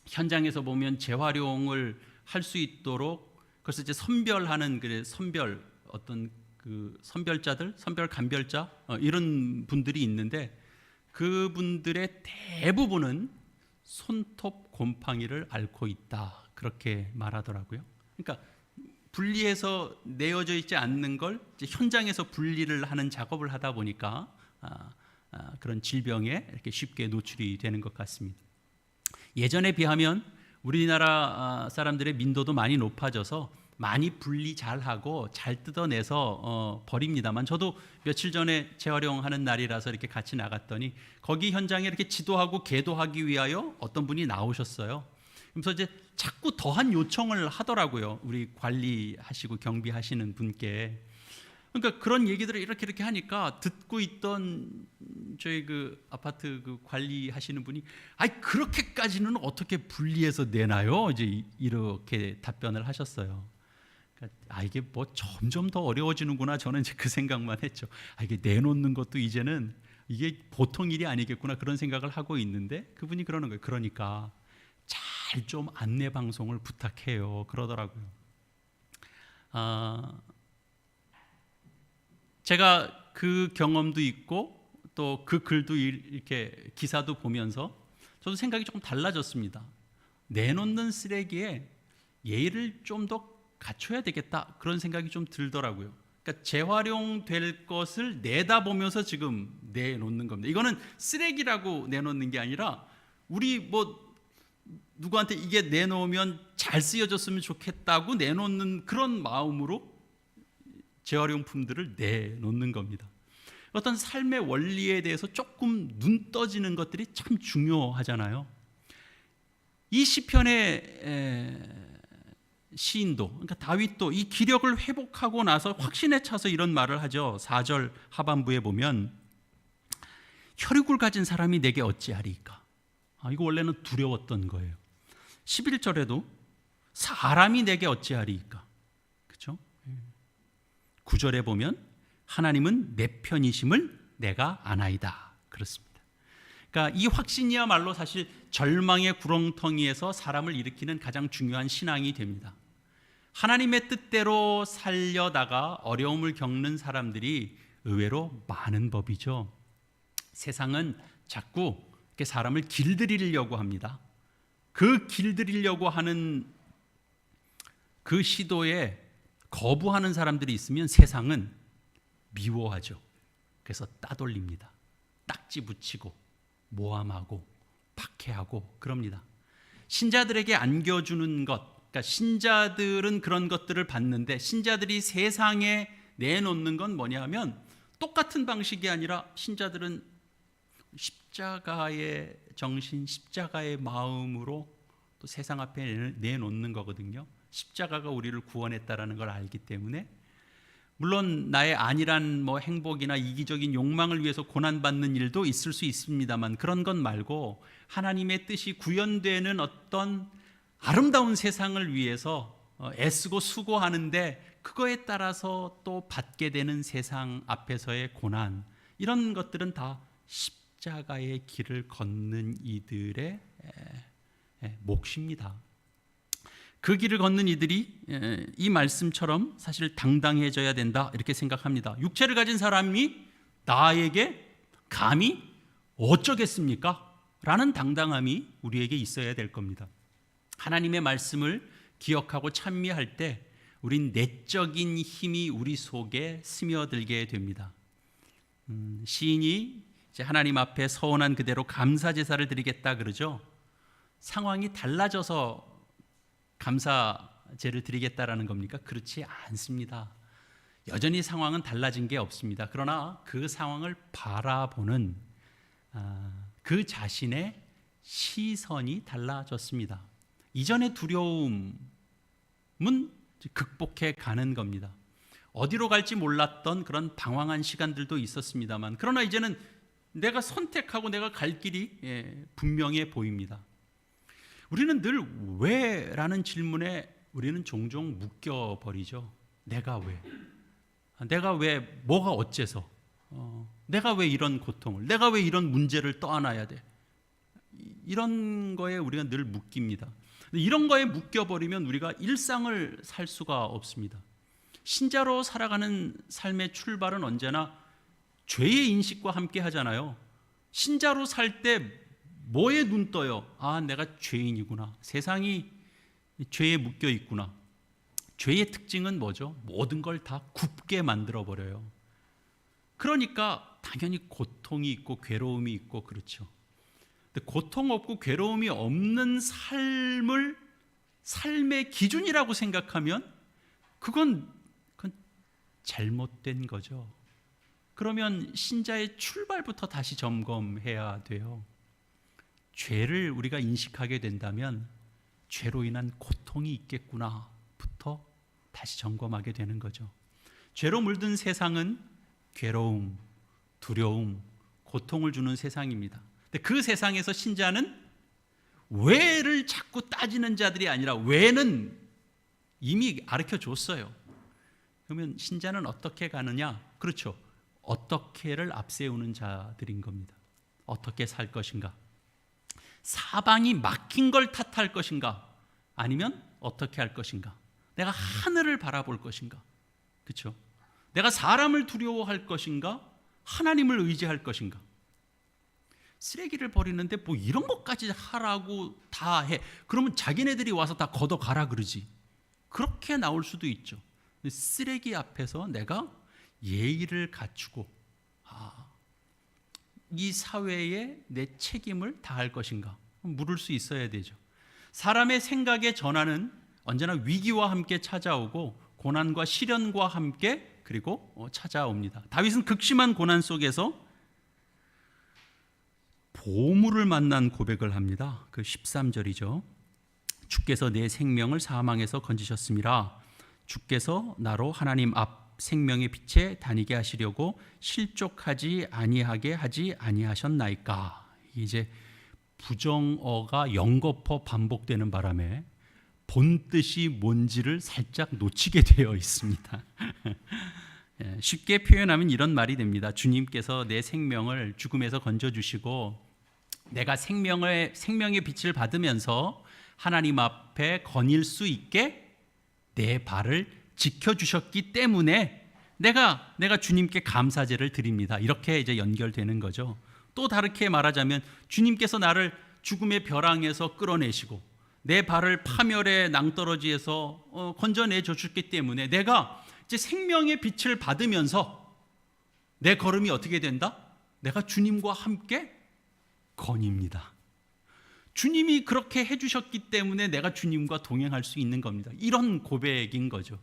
[SPEAKER 1] 현장에서 보면 재활용을 할 수 있도록, 그래서 이제 선별하는 어떤 선별자들, 선별 감별자 이런 분들이 있는데, 그분들의 대부분은 손톱 곰팡이를 앓고 있다, 그렇게 말하더라고요. 그러니까 분리해서 내어져 있지 않는 걸 이제 현장에서 분리를 하는 작업을 하다 보니까 그런 질병에 이렇게 쉽게 노출이 되는 것 같습니다. 예전에 비하면 우리나라 사람들의 민도도 많이 높아져서 많이 분리 잘하고 잘 뜯어내서 버립니다만, 저도 며칠 전에 재활용하는 날이라서 이렇게 같이 나갔더니 거기 현장에 이렇게 지도하고 계도하기 위하여 어떤 분이 나오셨어요. 그래서 이제 자꾸 더한 요청을 하더라고요, 우리 관리하시고 경비하시는 분께. 그러니까 그런 얘기들을 이렇게 하니까 듣고 있던 저희 그 아파트 그 관리하시는 분이 아이 그렇게까지는 어떻게 분리해서 내나요? 이제 이렇게 답변을 하셨어요. 그러니까 이게 뭐 점점 더 어려워지는구나. 저는 이제 그 생각만 했죠. 이게 내놓는 것도 이제는 이게 보통 일이 아니겠구나 그런 생각을 하고 있는데 그분이 그러는 거예요. 그러니까 잘 좀 안내 방송을 부탁해요. 그러더라고요. 제가 그 경험도 있고 또 그 글도 이렇게 기사도 보면서 저도 생각이 조금 달라졌습니다. 내놓는 쓰레기에 예의를 좀 더 갖춰야 되겠다 그런 생각이 좀 들더라고요. 그러니까 재활용될 것을 내다보면서 지금 내놓는 겁니다. 이거는 쓰레기라고 내놓는 게 아니라 우리 뭐 누구한테 이게 내놓으면 잘 쓰여졌으면 좋겠다고 내놓는 그런 마음으로 재활용품들을 내놓는 겁니다. 어떤 삶의 원리에 대해서 조금 눈 떠지는 것들이 참 중요하잖아요. 이 시편의 시인도, 그러니까 다윗도 이 기력을 회복하고 나서 확신에 차서 이런 말을 하죠. 4절 하반부에 보면 혈육을 가진 사람이 내게 어찌하리이까. 이거 원래는 두려웠던 거예요. 11절에도 사람이 내게 어찌하리이까. 그렇죠? 9절에 보면 하나님은 내 편이심을 내가 아나이다. 그렇습니다. 그러니까 이 확신이야말로 사실 절망의 구렁텅이에서 사람을 일으키는 가장 중요한 신앙이 됩니다. 하나님의 뜻대로 살려다가 어려움을 겪는 사람들이 의외로 많은 법이죠. 세상은 자꾸 이렇게 사람을 길들이려고 합니다. 그 길들이려고 하는 그 시도에 거부하는 사람들이 있으면 세상은 미워하죠. 그래서 따돌립니다. 딱지 붙이고 모함하고 박해하고 그럽니다. 신자들에게 안겨주는 것, 그러니까 신자들은 그런 것들을 받는데 신자들이 세상에 내놓는 건 뭐냐 하면 똑같은 방식이 아니라 신자들은 십자가의 정신, 십자가의 마음으로 또 세상 앞에 내놓는 거거든요. 십자가가 우리를 구원했다라는 걸 알기 때문에 물론 나의 안일한 뭐 행복이나 이기적인 욕망을 위해서 고난받는 일도 있을 수 있습니다만 그런 것 말고 하나님의 뜻이 구현되는 어떤 아름다운 세상을 위해서 애쓰고 수고하는데 그거에 따라서 또 받게 되는 세상 앞에서의 고난, 이런 것들은 다 십자가의 길을 걷는 이들의 몫입니다. 그 길을 걷는 이들이 이 말씀처럼 사실 당당해져야 된다 이렇게 생각합니다. 육체를 가진 사람이 나에게 감히 어쩌겠습니까? 라는 당당함이 우리에게 있어야 될 겁니다. 하나님의 말씀을 기억하고 찬미할 때 우린 내적인 힘이 우리 속에 스며들게 됩니다. 시인이 이제 하나님 앞에 서원한 그대로 감사 제사를 드리겠다 그러죠. 상황이 달라져서 감사제를 드리겠다라는 겁니까? 그렇지 않습니다. 여전히 상황은 달라진 게 없습니다. 그러나 그 상황을 바라보는 그 자신의 시선이 달라졌습니다. 이전의 두려움은 극복해 가는 겁니다. 어디로 갈지 몰랐던 그런 방황한 시간들도 있었습니다만 그러나 이제는 내가 선택하고 내가 갈 길이 분명해 보입니다. 우리는 늘 왜라는 질문에 우리는 종종 묶여버리죠. 내가 왜? 내가 왜? 뭐가 어째서? 내가 왜 이런 고통을? 내가 왜 이런 문제를 떠안아야 돼? 이런 거에 우리가 늘 묶입니다. 이런 거에 묶여버리면 우리가 일상을 살 수가 없습니다. 신자로 살아가는 삶의 출발은 언제나 죄의 인식과 함께 하잖아요. 신자로 살 때 뭐에 눈 떠요? 내가 죄인이구나. 세상이 죄에 묶여 있구나. 죄의 특징은 뭐죠? 모든 걸 다 굽게 만들어 버려요. 그러니까 당연히 고통이 있고 괴로움이 있고 그렇죠. 근데 고통 없고 괴로움이 없는 삶의 기준이라고 생각하면 그건 잘못된 거죠. 그러면 신자의 출발부터 다시 점검해야 돼요. 죄를 우리가 인식하게 된다면 죄로 인한 고통이 있겠구나부터 다시 점검하게 되는 거죠. 죄로 물든 세상은 괴로움, 두려움, 고통을 주는 세상입니다. 근데 그 세상에서 신자는 왜를 자꾸 따지는 자들이 아니라 왜는 이미 가르쳐 줬어요. 그러면 신자는 어떻게 가느냐? 그렇죠. 어떻게를 앞세우는 자들인 겁니다. 어떻게 살 것인가? 사방이 막힌 걸 탓할 것인가? 아니면 어떻게 할 것인가? 내가 하늘을 바라볼 것인가? 그렇죠? 내가 사람을 두려워할 것인가? 하나님을 의지할 것인가? 쓰레기를 버리는데 뭐 이런 것까지 하라고 다 해. 그러면 자기네들이 와서 다 걷어가라 그러지. 그렇게 나올 수도 있죠. 쓰레기 앞에서 내가 예의를 갖추고 이 사회에 내 책임을 다할 것인가 물을 수 있어야 되죠. 사람의 생각의 전환은 언제나 위기와 함께 찾아오고 고난과 시련과 함께 그리고 찾아옵니다. 다윗은 극심한 고난 속에서 보물을 만난 고백을 합니다. 그 13절이죠. 주께서 내 생명을 사망에서 건지셨음이라. 주께서 나로 하나님 앞 생명의 빛에 다니게 하시려고 실족하지 아니하게 하지 아니하셨나이까. 이제 부정어가 연거푸 반복되는 바람에 본뜻이 뭔지를 살짝 놓치게 되어 있습니다. 쉽게 표현하면 이런 말이 됩니다. 주님께서 내 생명을 죽음에서 건져주시고 내가 생명의 빛을 받으면서 하나님 앞에 거닐 수 있게 내 발을 지켜주셨기 때문에 내가 주님께 감사제를 드립니다. 이렇게 이제 연결되는 거죠. 또 다르게 말하자면 주님께서 나를 죽음의 벼랑에서 끌어내시고 내 발을 파멸의 낭떠러지에서 건져내 주셨기 때문에 내가 이제 생명의 빛을 받으면서 내 걸음이 어떻게 된다? 내가 주님과 함께 거닙니다. 주님이 그렇게 해주셨기 때문에 내가 주님과 동행할 수 있는 겁니다. 이런 고백인 거죠.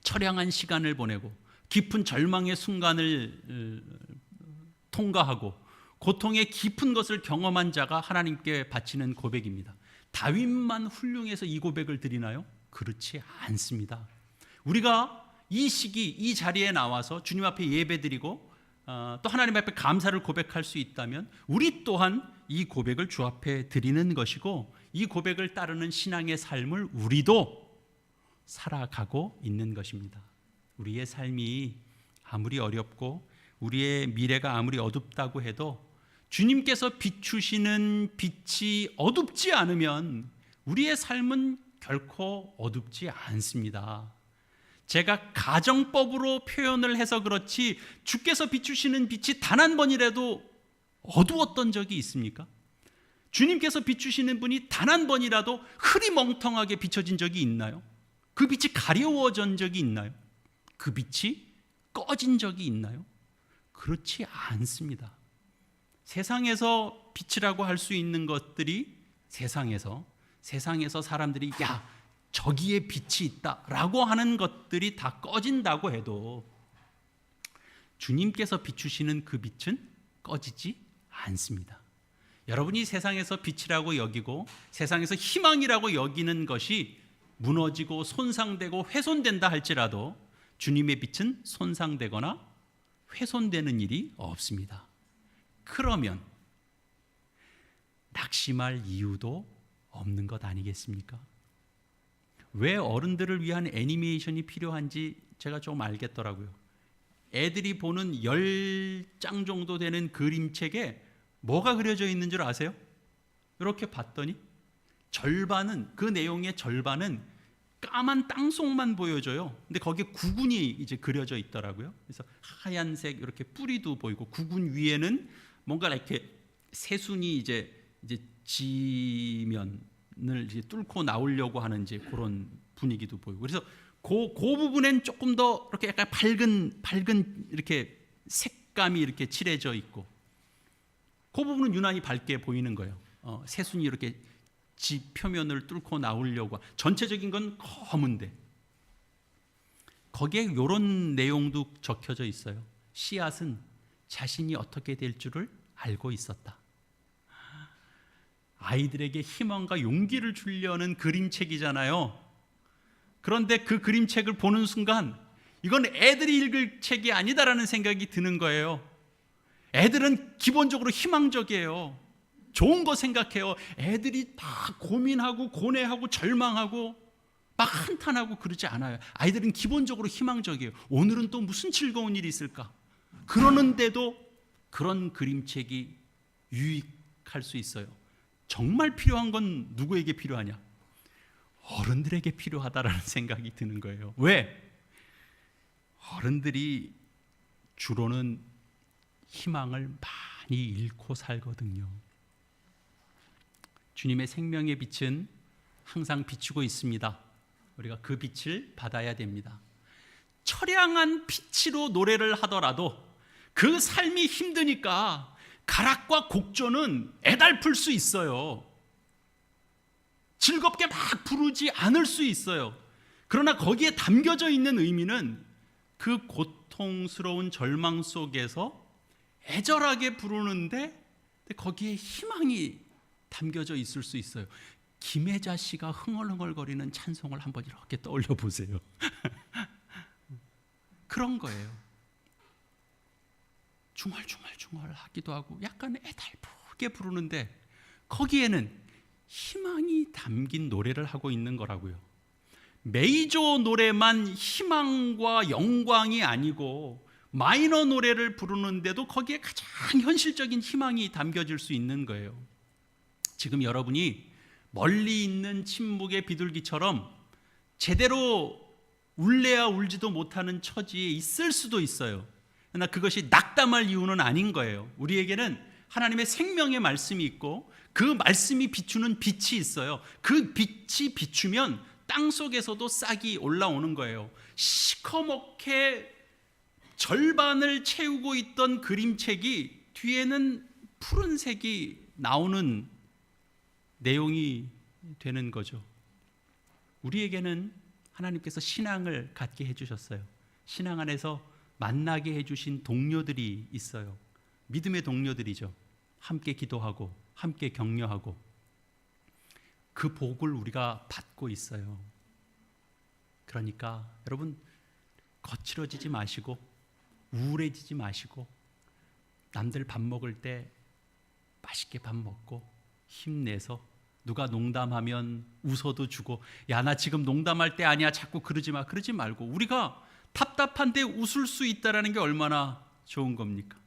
[SPEAKER 1] 처량한 시간을 보내고 깊은 절망의 순간을 통과하고 고통의 깊은 것을 경험한 자가 하나님께 바치는 고백입니다. 다윗만 훌륭해서 이 고백을 드리나요? 그렇지 않습니다. 우리가 이 시기 이 자리에 나와서 주님 앞에 예배드리고 또 하나님 앞에 감사를 고백할 수 있다면 우리 또한 이 고백을 주 앞에 드리는 것이고 이 고백을 따르는 신앙의 삶을 우리도 살아가고 있는 것입니다. 우리의 삶이 아무리 어렵고 우리의 미래가 아무리 어둡다고 해도 주님께서 비추시는 빛이 어둡지 않으면 우리의 삶은 결코 어둡지 않습니다. 제가 가정법으로 표현을 해서 그렇지 주께서 비추시는 빛이 단 한 번이라도 어두웠던 적이 있습니까? 주님께서 비추시는 분이 단 한 번이라도 흐리멍텅하게 비춰진 적이 있나요? 그 빛이 가려워진 적이 있나요? 그 빛이 꺼진 적이 있나요? 그렇지 않습니다. 세상에서 빛이라고 할 수 있는 것들이 세상에서 사람들이 야 저기에 빛이 있다라고 하는 것들이 다 꺼진다고 해도 주님께서 비추시는 그 빛은 꺼지지 않습니다. 여러분이 세상에서 빛이라고 여기고 세상에서 희망이라고 여기는 것이 무너지고 손상되고 훼손된다 할지라도 주님의 빛은 손상되거나 훼손되는 일이 없습니다. 그러면 낙심할 이유도 없는 것 아니겠습니까? 왜 어른들을 위한 애니메이션이 필요한지 제가 좀 알겠더라고요. 애들이 보는 10장 정도 되는 그림책에 뭐가 그려져 있는 줄 아세요? 이렇게 봤더니 절반은 그 내용의 절반은 까만 땅속만 보여줘요. 근데 거기에 구근이 이제 그려져 있더라고요. 그래서 하얀색 이렇게 뿌리도 보이고 구근 위에는 뭔가 이렇게 새순이 이제 지면을 이제 뚫고 나오려고 하는 이제 그런 분위기도 보이고. 그래서 그 부분엔 조금 더 이렇게 약간 밝은 이렇게 색감이 이렇게 칠해져 있고, 그 부분은 유난히 밝게 보이는 거예요. 새순이 이렇게 지 표면을 뚫고 나오려고. 전체적인 건 검은데 거기에 이런 내용도 적혀져 있어요. 씨앗은 자신이 어떻게 될 줄을 알고 있었다. 아이들에게 희망과 용기를 주려는 그림책이잖아요. 그런데 그 그림책을 보는 순간 이건 애들이 읽을 책이 아니다라는 생각이 드는 거예요. 애들은 기본적으로 희망적이에요. 좋은 거 생각해요. 애들이 다 고민하고 고뇌하고 절망하고 막 한탄하고 그러지 않아요. 아이들은 기본적으로 희망적이에요. 오늘은 또 무슨 즐거운 일이 있을까? 그러는데도 그런 그림책이 유익할 수 있어요. 정말 필요한 건 누구에게 필요하냐? 어른들에게 필요하다라는 생각이 드는 거예요. 왜? 어른들이 주로는 희망을 많이 잃고 살거든요. 주님의 생명의 빛은 항상 비추고 있습니다. 우리가 그 빛을 받아야 됩니다. 처량한 빛으로 노래를 하더라도 그 삶이 힘드니까 가락과 곡조는 애달플 수 있어요. 즐겁게 막 부르지 않을 수 있어요. 그러나 거기에 담겨져 있는 의미는 그 고통스러운 절망 속에서 애절하게 부르는데 거기에 희망이 담겨져 있을 수 있어요. 김혜자 씨가 흥얼흥얼거리는 찬송을 한번 이렇게 떠올려 보세요. 그런 거예요. 중얼중얼 하기도 하고 약간 애달프게 부르는데 거기에는 희망이 담긴 노래를 하고 있는 거라고요. 메이저 노래만 희망과 영광이 아니고 마이너 노래를 부르는데도 거기에 가장 현실적인 희망이 담겨질 수 있는 거예요. 지금 여러분이 멀리 있는 침묵의 비둘기처럼 제대로 울래야 울지도 못하는 처지에 있을 수도 있어요. 그러나 그것이 낙담할 이유는 아닌 거예요. 우리에게는 하나님의 생명의 말씀이 있고 그 말씀이 비추는 빛이 있어요. 그 빛이 비추면 땅 속에서도 싹이 올라오는 거예요. 시커멓게 절반을 채우고 있던 그림책이 뒤에는 푸른색이 나오는 내용이 되는 거죠. 우리에게는 하나님께서 신앙을 갖게 해주셨어요. 신앙 안에서 만나게 해주신 동료들이 있어요. 믿음의 동료들이죠. 함께 기도하고 함께 격려하고 그 복을 우리가 받고 있어요. 그러니까 여러분 거칠어지지 마시고 우울해지지 마시고 남들 밥 먹을 때 맛있게 밥 먹고 힘내서 누가 농담하면 웃어도 주고 야 나 지금 농담할 때 아니야 자꾸 그러지 마 그러지 말고 우리가 답답한데 웃을 수 있다라는 게 얼마나 좋은 겁니까?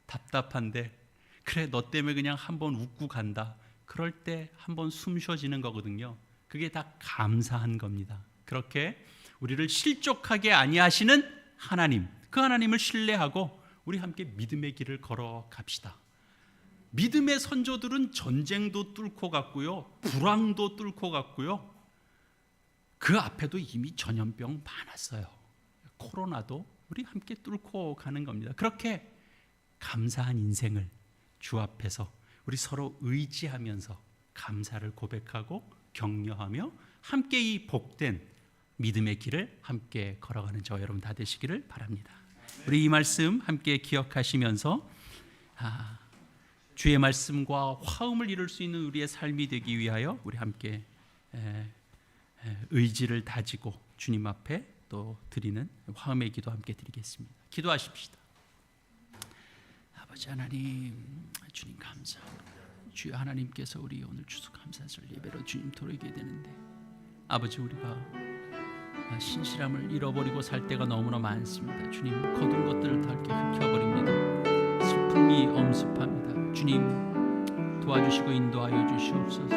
[SPEAKER 1] 답답한데 그래 너 때문에 그냥 한번 웃고 간다. 그럴 때 한번 숨 쉬어지는 거거든요. 그게 다 감사한 겁니다. 그렇게 우리를 실족하게 아니하시는 하나님, 그 하나님을 신뢰하고 우리 함께 믿음의 길을 걸어갑시다. 믿음의 선조들은 전쟁도 뚫고 갔고요, 불황도 뚫고 갔고요, 그 앞에도 이미 전염병 많았어요. 코로나도 우리 함께 뚫고 가는 겁니다. 그렇게 감사한 인생을 주 앞에서 우리 서로 의지하면서 감사를 고백하고 격려하며 함께 이 복된 믿음의 길을 함께 걸어가는 저 여러분 다 되시기를 바랍니다. 우리 이 말씀 함께 기억하시면서 주의 말씀과 화음을 이룰 수 있는 우리의 삶이 되기 위하여 우리 함께 의지를 다지고 주님 앞에 또 드리는 화음의 기도 함께 드리겠습니다. 기도하십시다. 아버지 하나님, 주님 감사합니다. 주여 하나님께서 우리 오늘 추수감사절 예배로 주님 돌아오게 되는데 아버지 우리가 신실함을 잃어버리고 살 때가 너무나 많습니다. 주님 거둔 것들을 다 이렇게 흩어버립니다. 슬픔이 엄습합니다. 주님 도와주시고 인도하여 주시옵소서.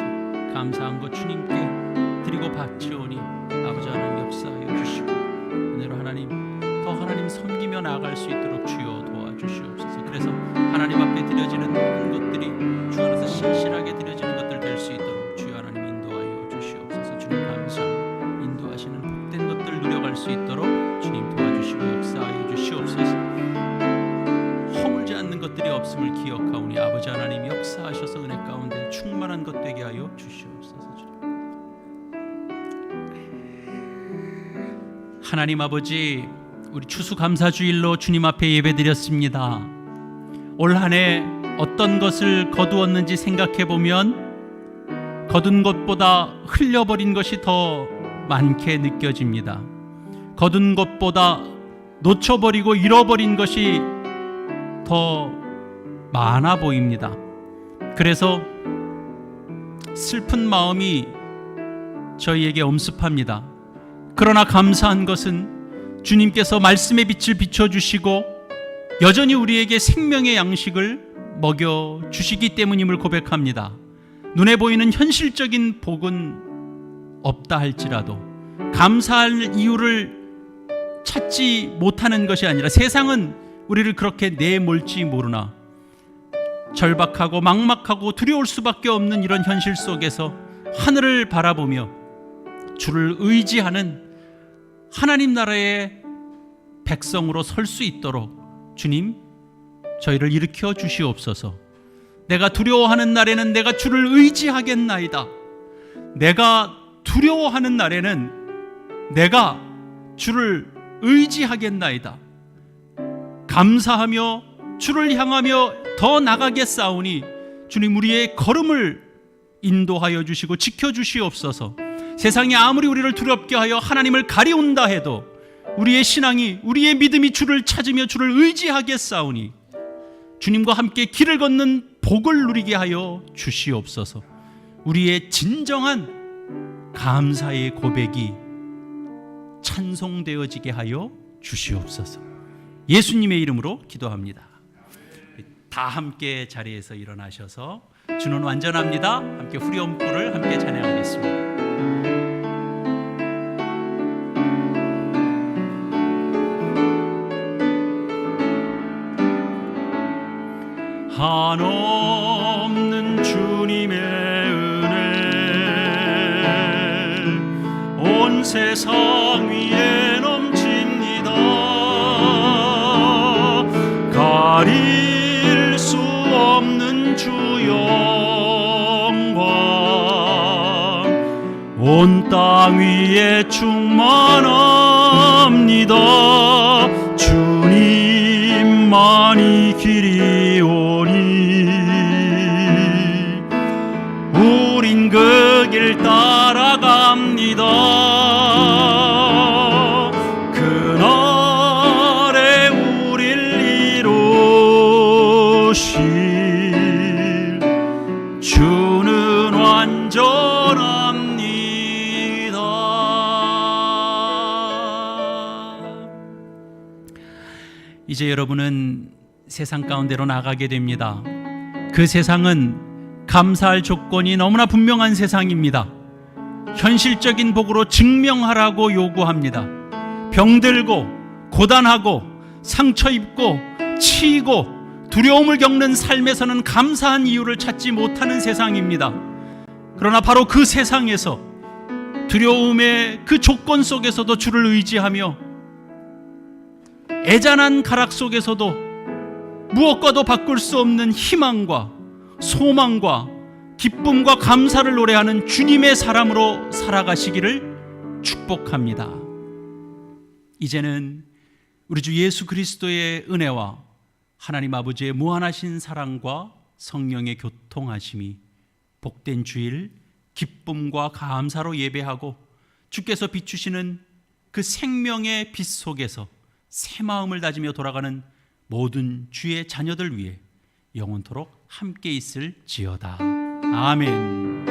[SPEAKER 1] 감사한 것 주님께 드리고 바치오니 아버지 하나님 역사하여 주시고 은혜로 하나님 더 하나님 섬기며 나아갈 수 있도록 주여 도와주시옵소서. 그래서 하나님 앞에 드려지는 모든 것들이 주 안에서 신실하게 드려지는 것들 될 수 있도록 주여 하나님 인도하여 주시옵소서. 주님 감사합니다. 인도하시는 복된 것들 누려갈 수 있도록 주님 도와주시고 역사하여 주시옵소서. 허물지 않는 것들이 없음을 기억하오니 아버지 하나님 역사하셔서 은혜 가운데 충만한 것 되게 하여 주시옵소서. 하나님 아버지 우리 추수감사주일로 주님 앞에 예배드렸습니다. 올 한 해 어떤 것을 거두었는지 생각해보면 거둔 것보다 흘려버린 것이 더 많게 느껴집니다. 거둔 것보다 놓쳐버리고 잃어버린 것이 더 많아 보입니다. 그래서 슬픈 마음이 저희에게 엄습합니다. 그러나 감사한 것은 주님께서 말씀의 빛을 비춰주시고 여전히 우리에게 생명의 양식을 먹여주시기 때문임을 고백합니다. 눈에 보이는 현실적인 복은 없다 할지라도 감사할 이유를 찾지 못하는 것이 아니라 세상은 우리를 그렇게 내몰지 모르나 절박하고 막막하고 두려울 수밖에 없는 이런 현실 속에서 하늘을 바라보며 주를 의지하는 하나님 나라의 백성으로 설 수 있도록 주님 저희를 일으켜 주시옵소서. 내가 두려워하는 날에는 내가 주를 의지하겠나이다. 내가 두려워하는 날에는 내가 주를 의지하겠나이다. 감사하며 주를 향하며 더 나가겠사오니 주님 우리의 걸음을 인도하여 주시고 지켜주시옵소서. 세상이 아무리 우리를 두렵게 하여 하나님을 가리운다 해도 우리의 신앙이 우리의 믿음이 주를 찾으며 주를 의지하겠사오니 주님과 함께 길을 걷는 복을 누리게 하여 주시옵소서. 우리의 진정한 감사의 고백이 찬송되어지게 하여 주시옵소서. 예수님의 이름으로 기도합니다. 다 함께 자리에서 일어나셔서 주는 완전합니다. 함께 후렴구를 함께 찬양하겠습니다.
[SPEAKER 2] 한없는 주님의 은혜 온 세상 위에 넘칩니다. 가릴 수 없는 주 영광 온 땅 위에 충만합니다. 주님만이 길이오니 우린 그 길 따라갑니다. 그날에 우릴 이루실 주는 완전합니다.
[SPEAKER 1] 이제 여러분은 세상 가운데로 나가게 됩니다. 그 세상은 감사할 조건이 너무나 분명한 세상입니다. 현실적인 복으로 증명하라고 요구합니다. 병들고 고단하고 상처 입고 치이고 두려움을 겪는 삶에서는 감사한 이유를 찾지 못하는 세상입니다. 그러나 바로 그 세상에서 두려움의 그 조건 속에서도 주를 의지하며 애잔한 가락 속에서도 무엇과도 바꿀 수 없는 희망과 소망과 기쁨과 감사를 노래하는 주님의 사람으로 살아가시기를 축복합니다. 이제는 우리 주 예수 그리스도의 은혜와 하나님 아버지의 무한하신 사랑과 성령의 교통하심이 복된 주일 기쁨과 감사로 예배하고 주께서 비추시는 그 생명의 빛 속에서 새 마음을 다지며 돌아가는 모든 주의 자녀들 위해 영원토록 함께 있을지어다. 아멘.